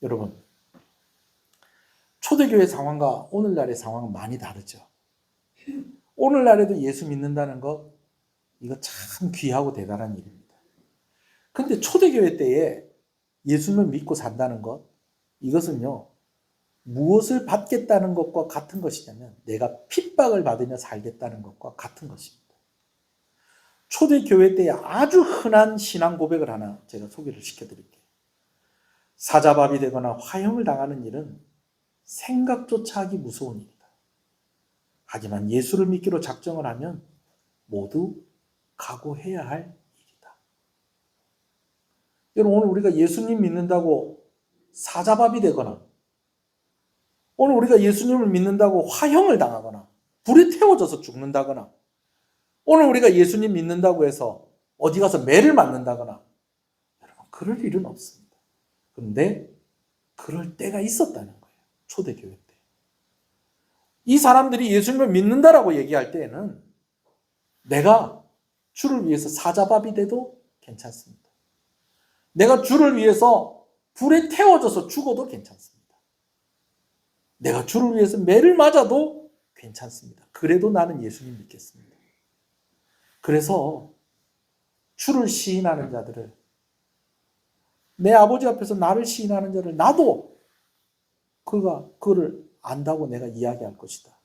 Speaker 2: 여러분, 초대교회 상황과 오늘날의 상황은 많이 다르죠. 오늘날에도 예수 믿는다는 것, 이거 참 귀하고 대단한 일입니다. 근데 초대교회 때에 예수님을 믿고 산다는 것, 이것은요, 무엇을 받겠다는 것과 같은 것이냐면 내가 핍박을 받으며 살겠다는 것과 같은 것입니다. 초대교회 때에 아주 흔한 신앙 고백을 하나 제가 소개를 시켜드릴게요. 사자밥이 되거나 화형을 당하는 일은 생각조차 하기 무서운 일이다. 하지만 예수를 믿기로 작정을 하면 모두 각오해야 할 일이다. 여러분, 오늘 우리가 예수님 믿는다고 사자밥이 되거나 오늘 우리가 예수님을 믿는다고 화형을 당하거나 불에 태워져서 죽는다거나 오늘 우리가 예수님 믿는다고 해서 어디 가서 매를 맞는다거나 여러분, 그럴 일은 없습니다. 그런데 그럴 때가 있었다는 거예요. 초대교회 때. 이 사람들이 예수님을 믿는다라고 얘기할 때에는 내가 주를 위해서 사자밥이 돼도 괜찮습니다. 내가 주를 위해서 불에 태워져서 죽어도 괜찮습니다. 내가 주를 위해서 매를 맞아도 괜찮습니다. 그래도 나는 예수님 믿겠습니다. 그래서 주를 시인하는 자들을, 내 아버지 앞에서 나를 시인하는 자를 나도 그를 안다고 내가 이야기할 것이다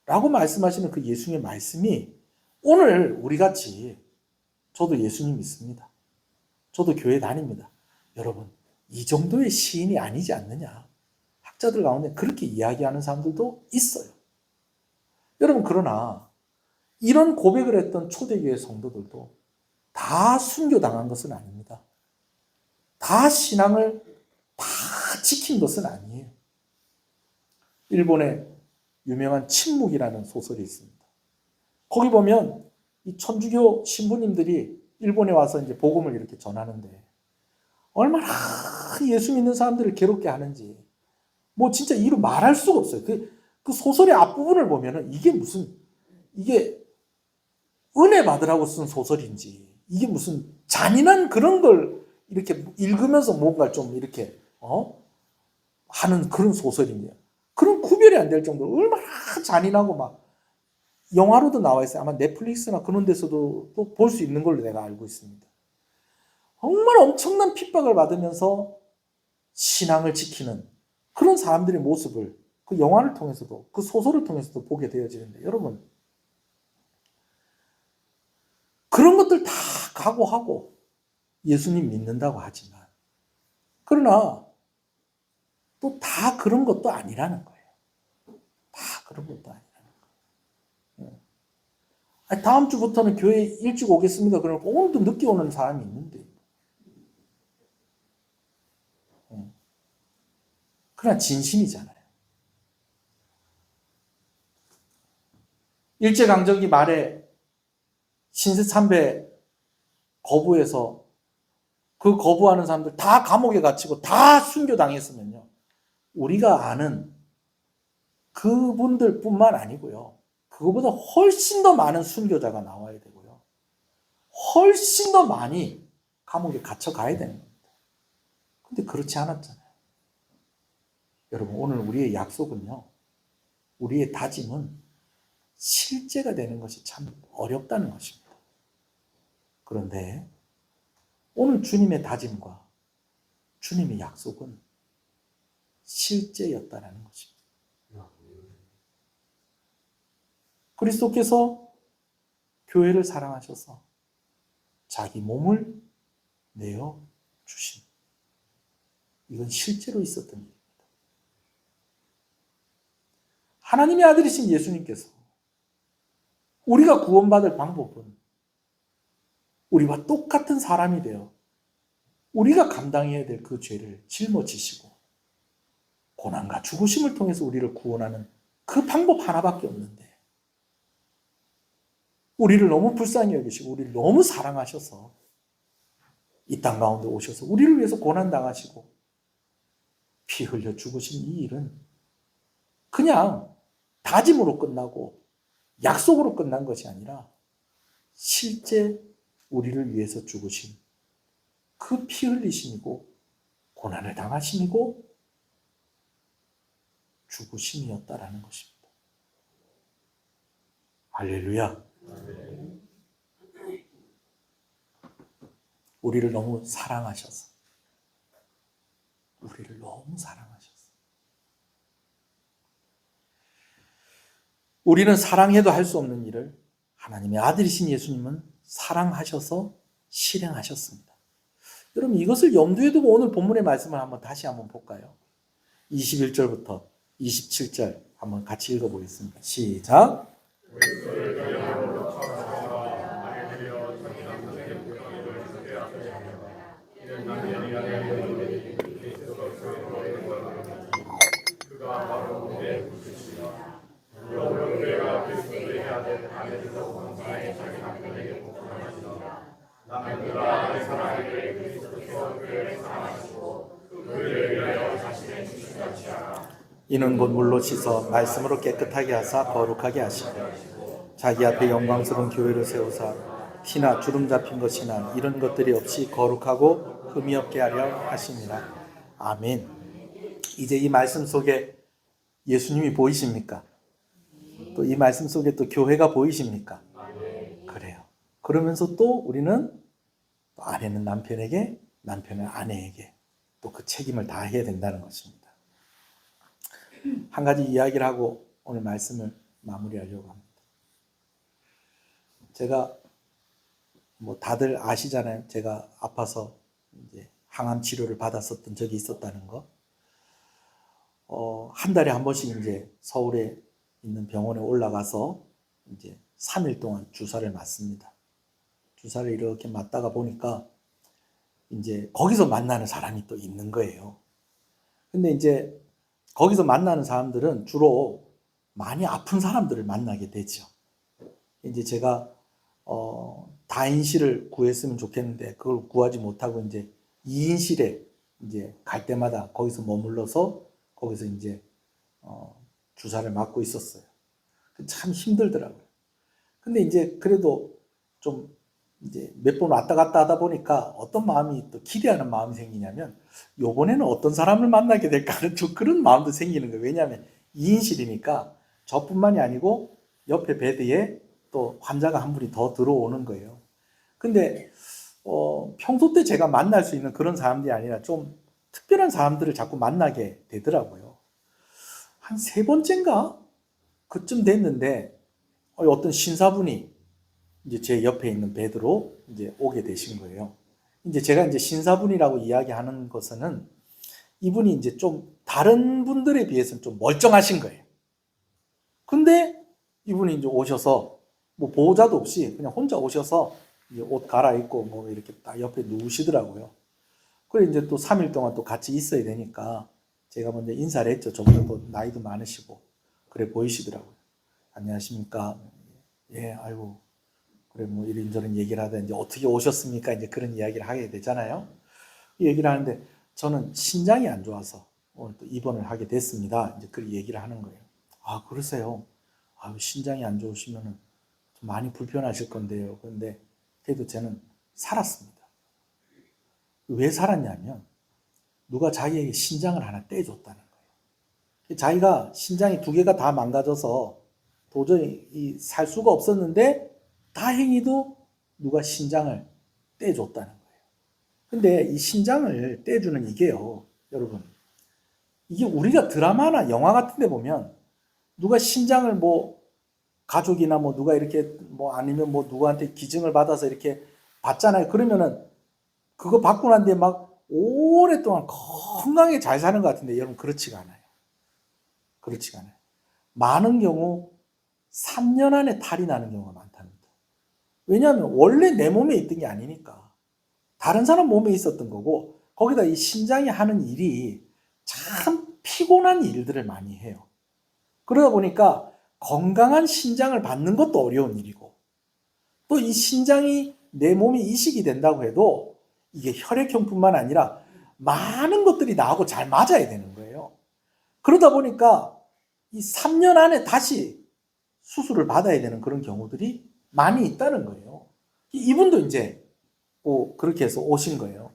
Speaker 2: 라고 말씀하시는 그 예수님의 말씀이 오늘 우리 같이 저도 예수님 믿습니다. 저도 교회 다닙니다. 여러분, 이 정도의 시인이 아니지 않느냐. 학자들 가운데 그렇게 이야기하는 사람들도 있어요. 여러분, 그러나 이런 고백을 했던 초대교회 성도들도 다 순교당한 것은 아닙니다. 다 신앙을 다 지킨 것은 아니에요. 일본의 유명한 침묵이라는 소설이 있습니다. 거기 보면 이 천주교 신부님들이 일본에 와서 이제 복음을 이렇게 전하는데 얼마나 예수 믿는 사람들을 괴롭게 하는지 뭐 진짜 이루 말할 수가 없어요. 그 소설의 앞부분을 보면은 이게 은혜 받으라고 쓴 소설인지 이게 무슨 잔인한 그런 걸 이렇게 읽으면서 뭔가 좀 이렇게 하는 그런 소설인지 그런 구별이 안 될 정도로 얼마나 잔인하고 막 영화로도 나와 있어요. 아마 넷플릭스나 그런 데서도 또 볼 수 있는 걸로 내가 알고 있습니다. 정말 엄청난 핍박을 받으면서 신앙을 지키는 그런 사람들의 모습을 그 영화를 통해서도 그 소설을 통해서도 보게 되어지는데 여러분 그런 것들 다 각오하고 예수님 믿는다고 하지만 그러나 또 다 그런 것도 아니라는 거예요. 다 그런 것도 아니라는 거예요. 아니, 다음 주부터는 교회 일찍 오겠습니다. 그러니까 오늘도 늦게 오는 사람이 있는데 그러나 진심이잖아요. 일제강점기 말에 신세참배 거부해서 그 거부하는 사람들 다 감옥에 갇히고 다 순교당했으면요. 우리가 아는 그분들 뿐만 아니고요. 그거보다 훨씬 더 많은 순교자가 나와야 되고요. 훨씬 더 많이 감옥에 갇혀 가야 되는 겁니다. 근데 그렇지 않았잖아요. 여러분, 오늘 우리의 약속은요. 우리의 다짐은 실제가 되는 것이 참 어렵다는 것입니다. 그런데 오늘 주님의 다짐과 주님의 약속은 실제였다는 것입니다. 그리스도께서 교회를 사랑하셔서 자기 몸을 내어 주신 이건 실제로 있었던 일입니다. 하나님의 아들이신 예수님께서 우리가 구원받을 방법은 우리와 똑같은 사람이 되어 우리가 감당해야 될 그 죄를 짊어지시고 고난과 죽으심을 통해서 우리를 구원하는 그 방법 하나밖에 없는데 우리를 너무 불쌍히 여기시고 우리를 너무 사랑하셔서 이 땅 가운데 오셔서 우리를 위해서 고난당하시고 피 흘려 죽으신 이 일은 그냥 다짐으로 끝나고 약속으로 끝난 것이 아니라 실제 우리를 위해서 죽으신 그 피 흘리심이고 고난을 당하심이고 죽으심이었다라는 것입니다. 할렐루야. 우리를 너무 사랑하셔서 우리는 사랑해도 할 수 없는 일을 하나님의 아들이신 예수님은 사랑하셔서 실행하셨습니다. 여러분 이것을 염두에 두고 오늘 본문의 말씀을 다시 한번 볼까요? 21절부터 27절 한번 같이 읽어보겠습니다. 시작. 이는 곧 물로 씻어 말씀으로 깨끗하게 하사 거룩하게 하시고 자기 앞에 영광스러운 교회를 세우사 티나 주름 잡힌 것이나 이런 것들이 없이 거룩하고 흠이 없게 하려 하시니라. 아멘. 이제 이 말씀 속에 예수님이 보이십니까? 또 이 말씀 속에 또 교회가 보이십니까? 그래요. 그러면서 또 우리는 또 아내는 남편에게, 남편은 아내에게 또 그 책임을 다해야 된다는 것입니다. 한 가지 이야기를 하고 오늘 말씀을 마무리하려고 합니다. 제가 뭐 다들 아시잖아요. 제가 아파서 이제 항암 치료를 받았었던 적이 있었다는 거. 한 달에 한 번씩 이제 서울에 있는 병원에 올라가서 이제 3일 동안 주사를 맞습니다. 주사를 이렇게 맞다가 보니까 이제 거기서 만나는 사람이 또 있는 거예요. 근데 이제 거기서 만나는 사람들은 주로 많이 아픈 사람들을 만나게 되죠. 이제 제가 다인실을 구했으면 좋겠는데 그걸 구하지 못하고 이제 2인실에 이제 갈 때마다 거기서 머물러서 거기서 이제 주사를 맞고 있었어요. 참 힘들더라고요. 근데 이제 그래도 좀 이제 몇 번 왔다 갔다 하다 보니까 어떤 마음이 또 기대하는 마음이 생기냐면 요번에는 어떤 사람을 만나게 될까 하는 좀 그런 마음도 생기는 거예요. 왜냐하면 2인실이니까 저뿐만이 아니고 옆에 베드에 또 환자가 한 분이 더 들어오는 거예요. 근데 평소 때 제가 만날 수 있는 그런 사람들이 아니라 좀 특별한 사람들을 자꾸 만나게 되더라고요. 한 3번째인가? 그쯤 됐는데 어떤 신사분이 이제 제 옆에 있는 베드로 이제 오게 되신 거예요. 이제 제가 이제 신사분이라고 이야기하는 것은 이분이 이제 좀 다른 분들에 비해서는 좀 멀쩡하신 거예요. 근데 이분이 이제 오셔서 뭐 보호자도 없이 그냥 혼자 오셔서 이제 옷 갈아입고 뭐 이렇게 딱 옆에 누우시더라고요. 그래 이제 또 3일 동안 또 같이 있어야 되니까 제가 먼저 인사를 했죠. 저보다 또 나이도 많으시고 그래 보이시더라고요. 안녕하십니까? 예, 아이고 그래 뭐 이런저런 얘기를 하다 이제 어떻게 오셨습니까? 이제 그런 이야기를 하게 되잖아요. 이 얘기를 하는데 저는 신장이 안 좋아서 오늘 또 입원을 하게 됐습니다. 이제 그 얘기를 하는 거예요. 아 그러세요? 아 신장이 안 좋으시면은 좀 많이 불편하실 건데요. 그런데 그래도 저는 살았습니다. 왜 살았냐면 누가 자기에게 신장을 하나 떼줬다는 거예요. 자기가 신장이 2개가 다 망가져서 도저히 살 수가 없었는데 다행히도 누가 신장을 떼줬다는 거예요. 근데 이 신장을 떼주는 이게요, 여러분. 이게 우리가 드라마나 영화 같은 데 보면 누가 신장을 뭐 가족이나 뭐 누가 이렇게 뭐 아니면 뭐 누구한테 기증을 받아서 이렇게 받잖아요. 그러면은 그거 받고 난 뒤에 막 오랫동안 건강하게 잘 사는 것 같은데 여러분 그렇지가 않아요. 그렇지가 않아요. 많은 경우 3년 안에 탈이 나는 경우가 많답니다. 왜냐하면 원래 내 몸에 있던 게 아니니까 다른 사람 몸에 있었던 거고 거기다 이 신장이 하는 일이 참 피곤한 일들을 많이 해요. 그러다 보니까 건강한 신장을 받는 것도 어려운 일이고 또 이 신장이 내 몸에 이식이 된다고 해도 이게 혈액형뿐만 아니라 많은 것들이 나하고 잘 맞아야 되는 거예요. 그러다 보니까 이 3년 안에 다시 수술을 받아야 되는 그런 경우들이 많이 있다는 거예요. 이분도 이제 그렇게 해서 오신 거예요.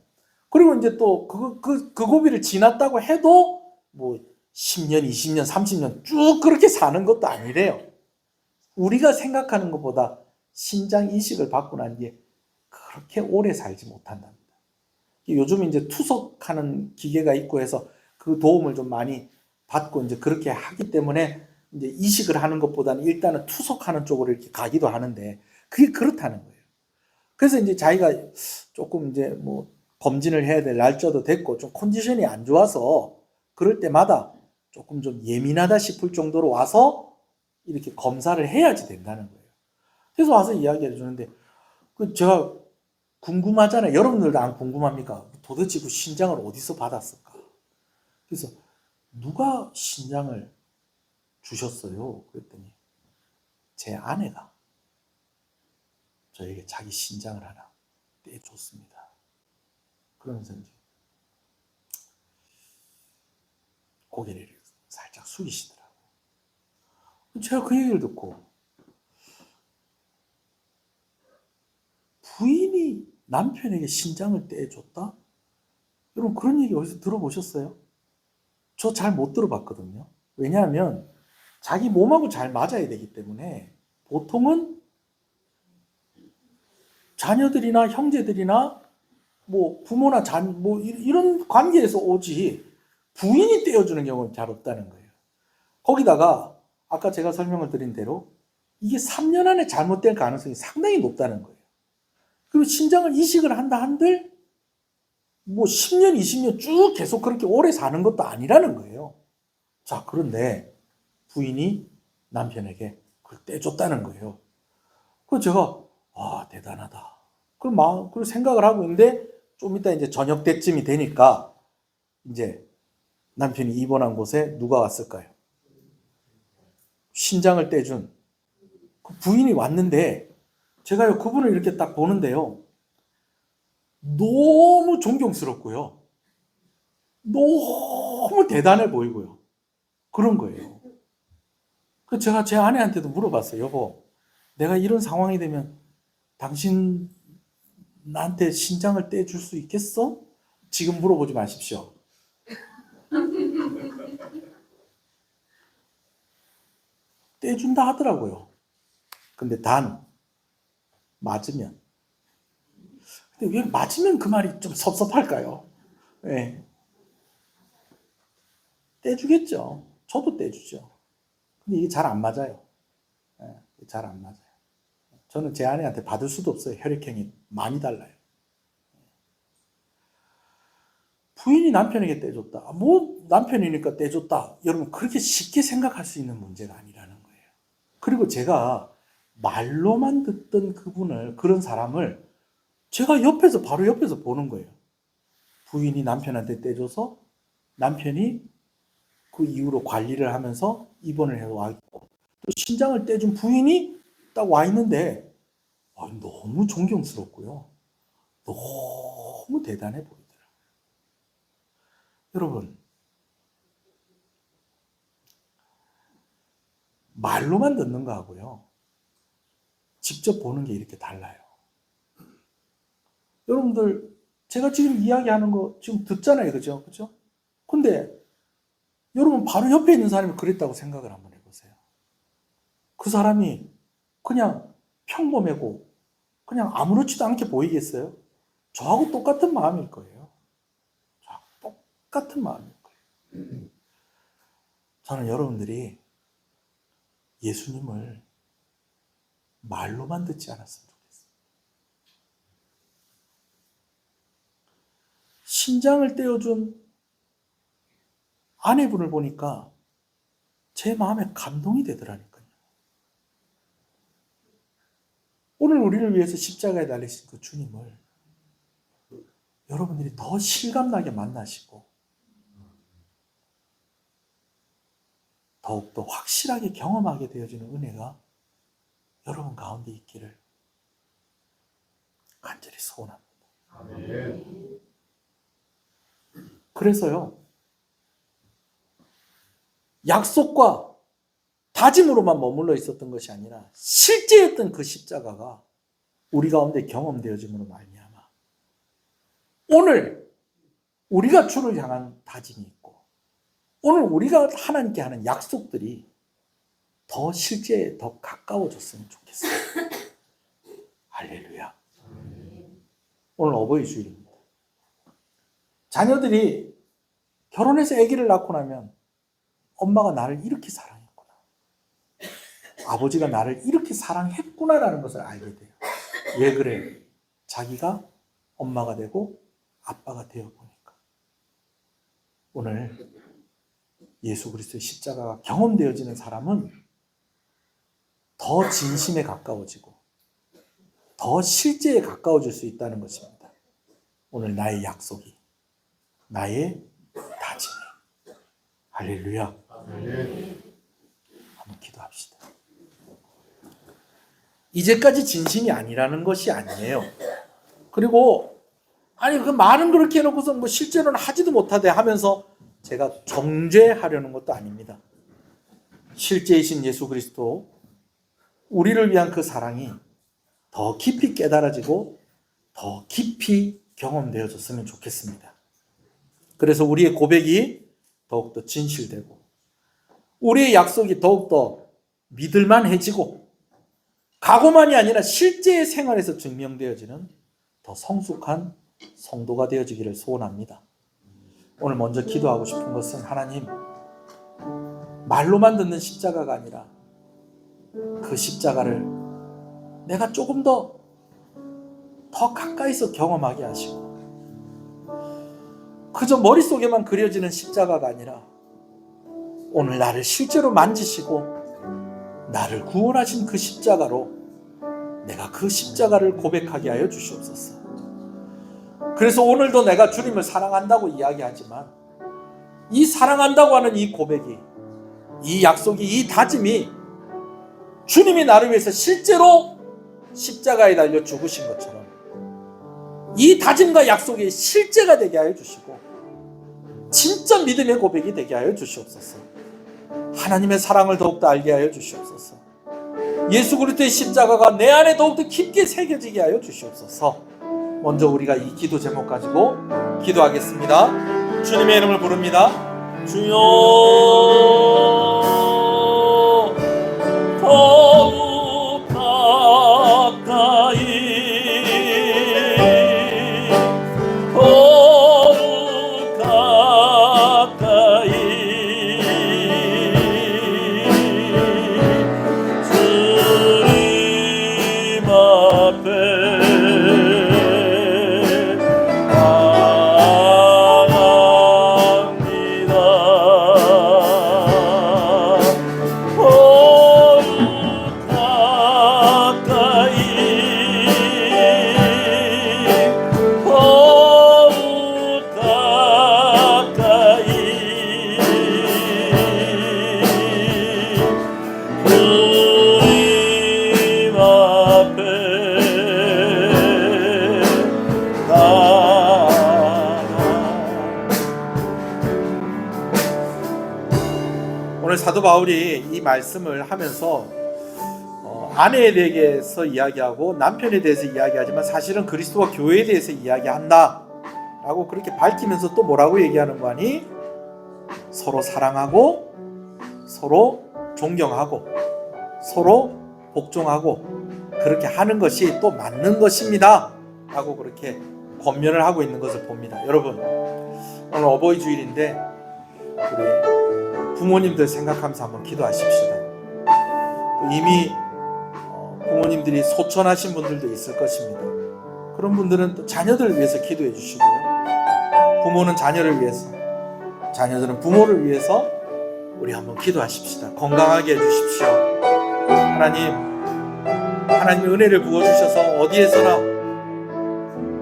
Speaker 2: 그리고 이제 또 그 고비를 지났다고 해도 뭐 10년, 20년, 30년 쭉 그렇게 사는 것도 아니래요. 우리가 생각하는 것보다 신장 이식을 받고 난 뒤에 그렇게 오래 살지 못한답니다. 요즘 이제 투석하는 기계가 있고 해서 그 도움을 좀 많이 받고 이제 그렇게 하기 때문에 이제 이식을 하는 것보다는 일단은 투석하는 쪽으로 이렇게 가기도 하는데 그게 그렇다는 거예요. 그래서 이제 자기가 조금 이제 뭐 검진을 해야 될 날짜도 됐고 좀 컨디션이 안 좋아서 그럴 때마다 조금 좀 예민하다 싶을 정도로 와서 이렇게 검사를 해야지 된다는 거예요. 그래서 와서 이야기해 주는데 제가 궁금하잖아요. 여러분들도 안 궁금합니까? 도대체 그 신장을 어디서 받았을까? 그래서 누가 신장을 주셨어요? 그랬더니 제 아내가 저에게 자기 신장을 하나 떼줬습니다. 그러면서 이제 고개를 살짝 숙이시더라고요. 제가 그 얘기를 듣고 부인이 남편에게 신장을 떼줬다? 여러분 그런 얘기 어디서 들어보셨어요? 저 잘 못 들어봤거든요. 왜냐하면 자기 몸하고 잘 맞아야 되기 때문에 보통은 자녀들이나 형제들이나 뭐 부모나 뭐 이런 관계에서 오지 부인이 떼어주는 경우는 잘 없다는 거예요. 거기다가 아까 제가 설명을 드린 대로 이게 3년 안에 잘못될 가능성이 상당히 높다는 거예요. 그리고 신장을 이식을 한다 한들 뭐 10년, 20년 쭉 계속 그렇게 오래 사는 것도 아니라는 거예요. 자, 그런데 부인이 남편에게 그걸 떼줬다는 거예요. 그래서 제가 대단하다. 그리고 생각을 하고 있는데 좀 이따 이제 저녁 때쯤이 되니까 이제 남편이 입원한 곳에 누가 왔을까요? 신장을 떼준 그 부인이 왔는데 제가요 그분을 이렇게 딱 보는데요. 너무 존경스럽고요. 너무 대단해 보이고요. 그런 거예요. 그래서 제가 제 아내한테도 물어봤어요. 여보, 내가 이런 상황이 되면 당신 나한테 신장을 떼줄 수 있겠어? 지금 물어보지 마십시오. 떼준다 하더라고요. 근데 단 맞으면. 근데 왜 맞으면 그 말이 좀 섭섭할까요? 네. 떼주겠죠. 저도 떼주죠. 근데 이게 잘 안 맞아요. 네, 잘 안 맞아요. 저는 제 아내한테 받을 수도 없어요. 혈액형이 많이 달라요. 부인이 남편에게 떼줬다. 뭐 남편이니까 떼줬다. 여러분 그렇게 쉽게 생각할 수 있는 문제가 아니라는 거예요. 그리고 제가 말로만 듣던 그런 사람을 제가 바로 옆에서 보는 거예요. 부인이 남편한테 떼줘서 남편이 그 이후로 관리를 하면서 입원을 해와 있고 또 신장을 떼준 부인이 딱 와 있는데 너무 존경스럽고요. 너무 대단해 보이더라고요. 여러분 말로만 듣는 거하고요. 직접 보는 게 이렇게 달라요. 여러분들 제가 지금 이야기하는 거 지금 듣잖아요. 그죠? 그죠? 근데 여러분 바로 옆에 있는 사람이 그랬다고 생각을 한번 해보세요. 그 사람이 그냥 평범하고 그냥 아무렇지도 않게 보이겠어요? 저하고 똑같은 마음일 거예요. 저하고 똑같은 마음일 거예요. 저는 여러분들이 예수님을 말로만 듣지 않았으면 좋겠어요. 신장을 떼어준 아내분을 보니까 제 마음에 감동이 되더라니까요. 오늘 우리를 위해서 십자가에 달리신 그 주님을 여러분들이 더 실감나게 만나시고 더욱더 확실하게 경험하게 되어지는 은혜가 여러분 가운데 있기를 간절히 소원합니다. 아멘. 그래서요, 약속과 다짐으로만 머물러 있었던 것이 아니라 실제였던 그 십자가가 우리 가운데 경험되어짐으로 말미암아 오늘 우리가 주를 향한 다짐이 있고 오늘 우리가 하나님께 하는 약속들이 더 실제에 더 가까워졌으면 좋겠어요. 할렐루야. 오늘 어버이 주일입니다. 자녀들이 결혼해서 아기를 낳고 나면 엄마가 나를 이렇게 사랑했구나. 아버지가 나를 이렇게 사랑했구나라는 것을 알게 돼요. 왜 그래? 자기가 엄마가 되고 아빠가 되어보니까. 오늘 예수 그리스도의 십자가가 경험되어지는 사람은 더 진심에 가까워지고 더 실제에 가까워질 수 있다는 것입니다. 오늘 나의 약속이, 나의 다짐이. 할렐루야. 한번 기도합시다. 이제까지 진심이 아니라는 것이 아니에요. 그리고 그 말은 그렇게 해놓고서 뭐 실제로는 하지도 못하대 하면서 제가 정죄하려는 것도 아닙니다. 실제이신 예수 그리스도, 우리를 위한 그 사랑이 더 깊이 깨달아지고 더 깊이 경험되어졌으면 좋겠습니다. 그래서 우리의 고백이 더욱더 진실되고 우리의 약속이 더욱더 믿을만해지고 각오만이 아니라 실제의 생활에서 증명되어지는 더 성숙한 성도가 되어지기를 소원합니다. 오늘 먼저 기도하고 싶은 것은 하나님, 말로만 듣는 십자가가 아니라 그 십자가를 내가 조금 더 가까이서 경험하게 하시고, 그저 머릿속에만 그려지는 십자가가 아니라 오늘 나를 실제로 만지시고 나를 구원하신 그 십자가로 내가 그 십자가를 고백하게 하여 주시옵소서. 그래서 오늘도 내가 주님을 사랑한다고 이야기하지만 이 사랑한다고 하는 이 고백이, 이 약속이, 이 다짐이 주님이 나를 위해서 실제로 십자가에 달려 죽으신 것처럼 이 다짐과 약속이 실제가 되게 하여 주시고 진짜 믿음의 고백이 되게 하여 주시옵소서. 하나님의 사랑을 더욱더 알게 하여 주시옵소서. 예수 그리스도의 십자가가 내 안에 더욱더 깊게 새겨지게 하여 주시옵소서. 먼저 우리가 이 기도 제목 가지고 기도하겠습니다. 주님의 이름을 부릅니다.
Speaker 1: 주여 더욱 가까이 더욱 가까이 주님 앞에
Speaker 2: 오늘 사도 바울이 이 말씀을 하면서 아내에 대해서 이야기하고 남편에 대해서 이야기하지만 사실은 그리스도와 교회에 대해서 이야기한다 라고 그렇게 밝히면서 또 뭐라고 얘기하는 거 아니? 서로 사랑하고 서로 존경하고 서로 복종하고 그렇게 하는 것이 또 맞는 것입니다 라고 그렇게 권면을 하고 있는 것을 봅니다. 여러분, 오늘 어버이 주일인데 우리 부모님들 생각하면서 한번 기도하십시다. 이미 부모님들이 소천하신 분들도 있을 것입니다. 그런 분들은 또 자녀들을 위해서 기도해 주시고요. 부모는 자녀를 위해서, 자녀들은 부모를 위해서 우리 한번 기도하십시다. 건강하게 해주십시오. 하나님의 은혜를 부어주셔서 어디에서나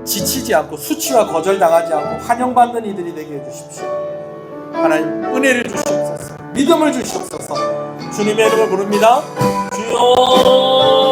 Speaker 2: 지치지 않고 수치와 거절당하지 않고 환영받는 이들이 되게 해주십시오. 하나님 은혜를 주시옵소서. 믿음을 주시옵소서. 주님의 이름을 부릅니다. 주여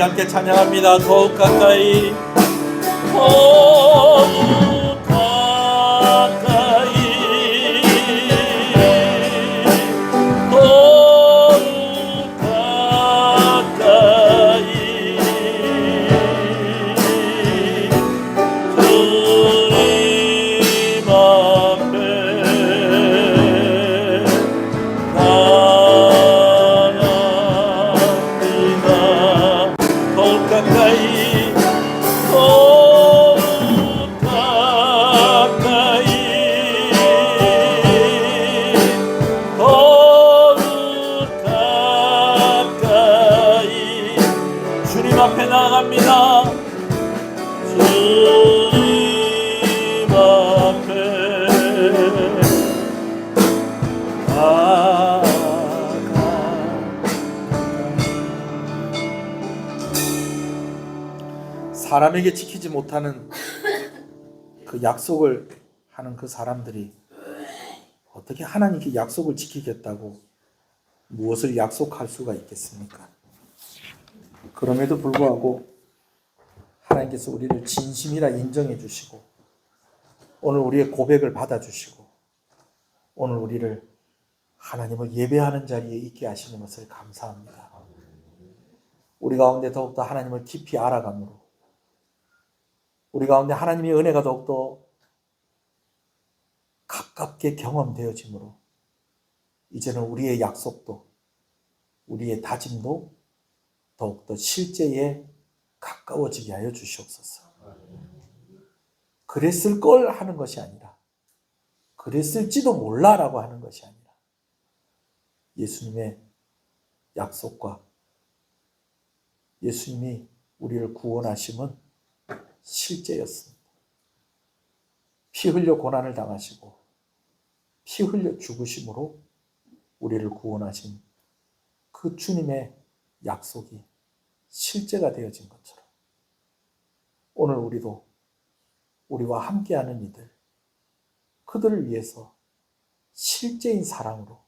Speaker 2: 함께 찬양합니다. 더욱 가까이 더욱 가까이 더욱 가까이 주님 앞에 앞에 나갑니다. 주님 앞에 나가. 사람에게 지키지 못하는 그 약속을 하는 그 사람들이 어떻게 하나님께 약속을 지키겠다고 무엇을 약속할 수가 있겠습니까? 그럼에도 불구하고 하나님께서 우리를 진심이라 인정해 주시고 오늘 우리의 고백을 받아주시고 오늘 우리를 하나님을 예배하는 자리에 있게 하시는 것을 감사합니다. 우리 가운데 더욱더 하나님을 깊이 알아감으로 우리 가운데 하나님의 은혜가 더욱더 가깝게 경험되어지므로 이제는 우리의 약속도 우리의 다짐도 더욱더 실제에 가까워지게 하여 주시옵소서. 그랬을 걸 하는 것이 아니라 그랬을지도 몰라라고 하는 것이 아니라 예수님의 약속과 예수님이 우리를 구원하심은 실제였습니다. 피 흘려 고난을 당하시고 피 흘려 죽으심으로 우리를 구원하신 그 주님의 약속이 실제가 되어진 것처럼 오늘 우리도 우리와 함께하는 이들 그들을 위해서 실제인 사랑으로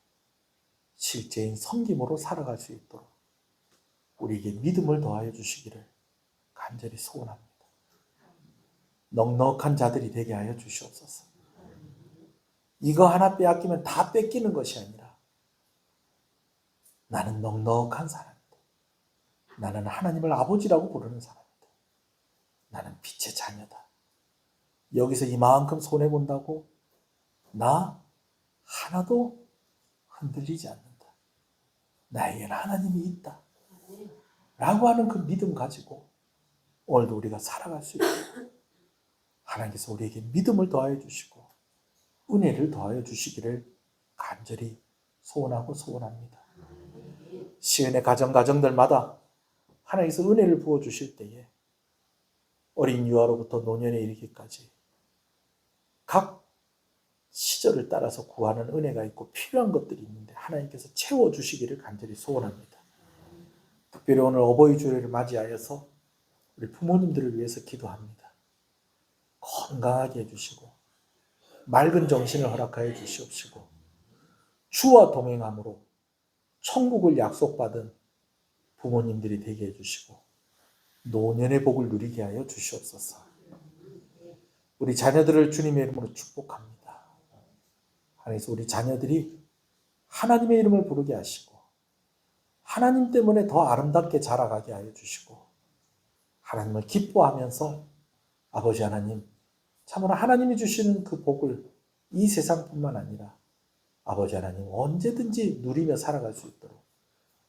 Speaker 2: 실제인 섬김으로 살아갈 수 있도록 우리에게 믿음을 더하여 주시기를 간절히 소원합니다. 넉넉한 자들이 되게 하여 주시옵소서. 이거 하나 빼앗기면 다 뺏기는 것이 아니라 나는 넉넉한 사람이다. 나는 하나님을 아버지라고 부르는 사람이다. 나는 빛의 자녀다. 여기서 이만큼 손해본다고 나 하나도 흔들리지 않는다. 나에게는 하나님이 있다. 라고 하는 그 믿음 가지고 오늘도 우리가 살아갈 수 있도록 하나님께서 우리에게 믿음을 더하여 주시고 은혜를 더하여 주시기를 간절히 소원하고 소원합니다. 시은의 가정들마다 하나님께서 은혜를 부어주실 때에 어린 유아로부터 노년에 이르기까지 각 시절을 따라서 구하는 은혜가 있고 필요한 것들이 있는데 하나님께서 채워주시기를 간절히 소원합니다. 특별히 오늘 어버이 주일을 맞이하여서 우리 부모님들을 위해서 기도합니다. 건강하게 해주시고 맑은 정신을 허락하여 주시옵시고 주와 동행함으로 천국을 약속받은 부모님들이 되게 해주시고 노년의 복을 누리게 하여 주시옵소서. 우리 자녀들을 주님의 이름으로 축복합니다. 하나님께서 우리 자녀들이 하나님의 이름을 부르게 하시고 하나님 때문에 더 아름답게 자라가게 하여 주시고 하나님을 기뻐하면서 아버지 하나님 참으로 하나님이 주시는 그 복을 이 세상뿐만 아니라 아버지 하나님 언제든지 누리며 살아갈 수 있도록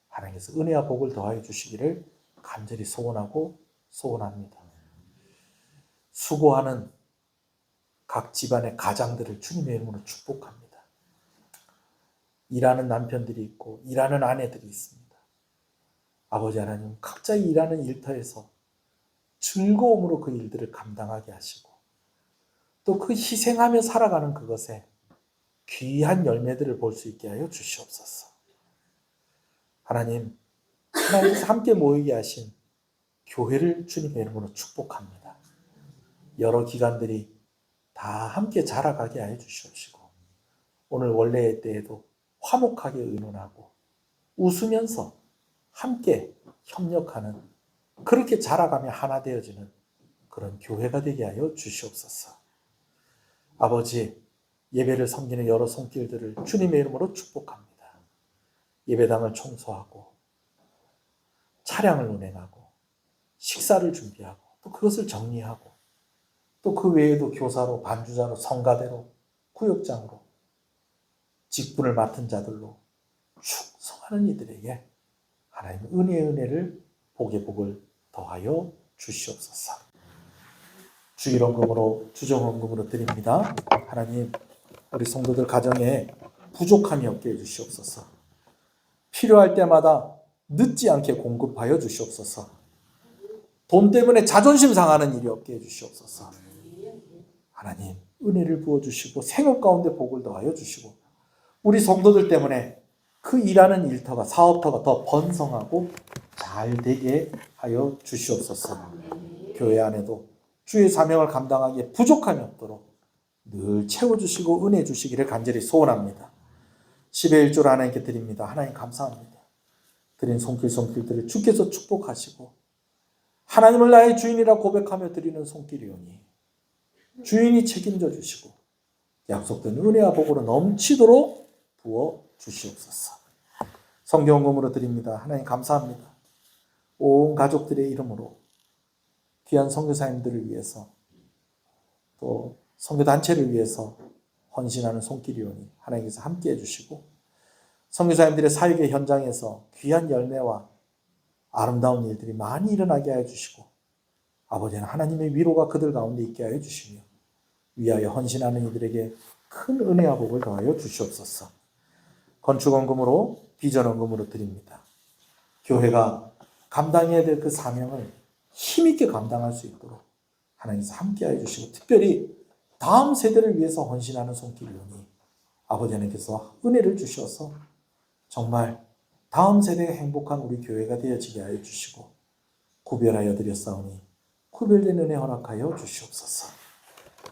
Speaker 2: 하나님께서 은혜와 복을 더하여 주시기를 간절히 소원하고 소원합니다. 수고하는 각 집안의 가장들을 주님의 이름으로 축복합니다. 일하는 남편들이 있고 일하는 아내들이 있습니다. 아버지 하나님 각자 일하는 일터에서 즐거움으로 그 일들을 감당하게 하시고 또 그 희생하며 살아가는 그것에 귀한 열매들을 볼 수 있게 하여 주시옵소서. 하나님, 하나님께서 함께 모이게 하신 교회를 주님의 이름으로 축복합니다. 여러 기관들이 다 함께 자라가게 하여 주시옵시고 오늘 원래의 때에도 화목하게 의논하고 웃으면서 함께 협력하는 그렇게 자라가며 하나 되어지는 그런 교회가 되게 하여 주시옵소서. 아버지, 예배를 섬기는 여러 손길들을 주님의 이름으로 축복합니다. 예배당을 청소하고 차량을 운행하고 식사를 준비하고 또 그것을 정리하고 또 그 외에도 교사로 반주자로 성가대로 구역장으로 직분을 맡은 자들로 충성하는 이들에게 하나님의 은혜를 복의 복을 더하여 주시옵소서. 주일원금으로 주정원금으로 드립니다. 하나님 우리 성도들 가정에 부족함이 없게 해주시옵소서. 필요할 때마다 늦지 않게 공급하여 주시옵소서. 돈 때문에 자존심 상하는 일이 없게 해주시옵소서. 하나님 은혜를 부어주시고 생업 가운데 복을 더하여 주시고 우리 성도들 때문에 그 일하는 일터가 사업터가 더 번성하고 잘 되게 하여 주시옵소서. 교회 안에도 주의 사명을 감당하기에 부족함이 없도록 늘 채워주시고 은혜 주시기를 간절히 소원합니다. 10의 1조를 하나님께 드립니다. 하나님 감사합니다. 드린 손길들을 주께서 축복하시고 하나님을 나의 주인이라 고백하며 드리는 손길이오니 주인이 책임져 주시고 약속된 은혜와 복으로 넘치도록 부어 주시옵소서. 성경금으로 드립니다. 하나님 감사합니다. 온 가족들의 이름으로 귀한 선교사님들을 위해서 또 선교단체를 위해서 헌신하는 손길이오니 하나님께서 함께해 주시고 선교사님들의 사역의 현장에서 귀한 열매와 아름다운 일들이 많이 일어나게 하여 주시고 아버지는 하나님의 위로가 그들 가운데 있게 하여 주시며 위하여 헌신하는 이들에게 큰 은혜와 복을 더하여 주시옵소서. 건축원금으로 비전원금으로 드립니다. 교회가 감당해야 될 그 사명을 힘있게 감당할 수 있도록 하나님께서 함께하여 주시고 특별히 다음 세대를 위해서 헌신하는 손길이오니 아버지 하나님께서 은혜를 주셔서 정말 다음 세대가 행복한 우리 교회가 되어지게 하여 주시고 구별하여 드렸사오니 구별된 은혜 허락하여 주시옵소서.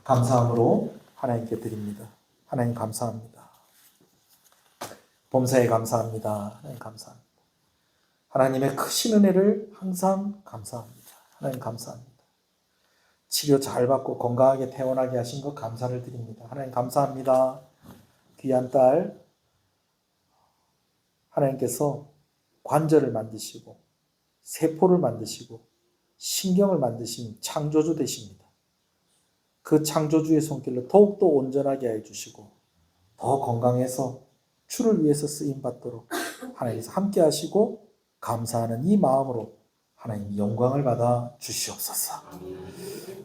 Speaker 2: 감사함으로 하나님께 드립니다. 하나님 감사합니다. 범사에 감사합니다. 하나님 감사합니다. 하나님의 크신 은혜를 항상 감사합니다. 하나님 감사합니다. 치료 잘 받고 건강하게 태어나게 하신 것 감사를 드립니다. 하나님 감사합니다. 귀한 딸 하나님께서 관절을 만드시고 세포를 만드시고 신경을 만드신 창조주 되십니다. 그 창조주의 손길로 더욱더 온전하게 해주시고 더 건강해서 주를 위해서 쓰임받도록 하나님께서 함께 하시고 감사하는 이 마음으로 하나님 영광을 받아 주시옵소서.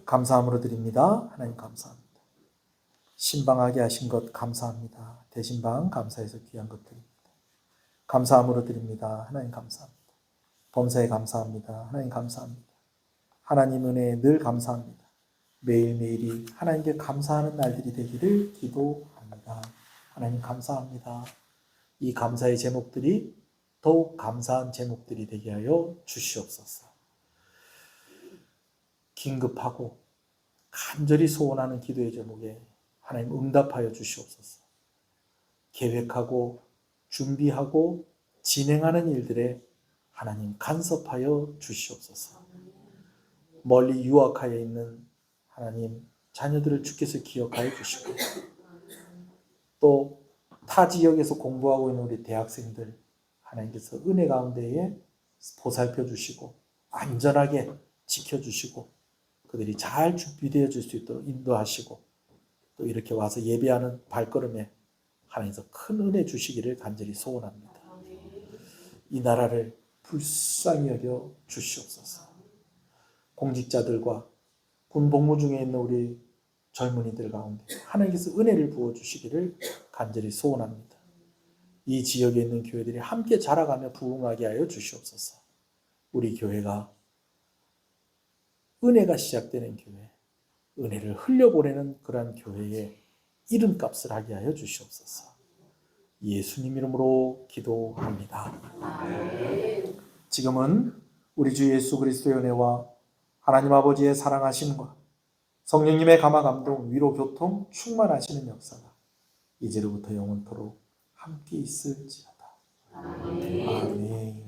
Speaker 2: 감사함으로 드립니다. 하나님 감사합니다. 신방하게 하신 것 감사합니다. 대신방 감사해서 귀한 것 드립니다. 감사함으로 드립니다. 하나님 감사합니다. 범사에 감사합니다. 하나님 감사합니다. 하나님 은혜에 늘 감사합니다. 매일매일이 하나님께 감사하는 날들이 되기를 기도합니다. 하나님 감사합니다. 이 감사의 제목들이 더욱 감사한 제목들이 되게 하여 주시옵소서. 긴급하고 간절히 소원하는 기도의 제목에 하나님 응답하여 주시옵소서. 계획하고 준비하고 진행하는 일들에 하나님 간섭하여 주시옵소서. 멀리 유학하여 있는 하나님 자녀들을 주께서 기억하여 주시고 또 타 지역에서 공부하고 있는 우리 대학생들 하나님께서 은혜 가운데에 보살펴 주시고 안전하게 지켜주시고 그들이 잘 준비되어 줄 수 있도록 인도하시고 또 이렇게 와서 예배하는 발걸음에 하나님께서 큰 은혜 주시기를 간절히 소원합니다. 이 나라를 불쌍히 여겨 주시옵소서. 공직자들과 군 복무 중에 있는 우리 젊은이들 가운데 하나님께서 은혜를 부어주시기를 간절히 소원합니다. 이 지역에 있는 교회들이 함께 자라가며 부흥하게 하여 주시옵소서. 우리 교회가 은혜가 시작되는 교회, 은혜를 흘려보내는 그러한 교회의 이름값을 하게 하여 주시옵소서. 예수님 이름으로 기도합니다. 지금은 우리 주 예수 그리스도의 은혜와 하나님 아버지의 사랑하심과 성령님의 감화 감동 위로 교통 충만하시는 역사가 이제로부터 영원토록 함께 있을지어다. 아멘.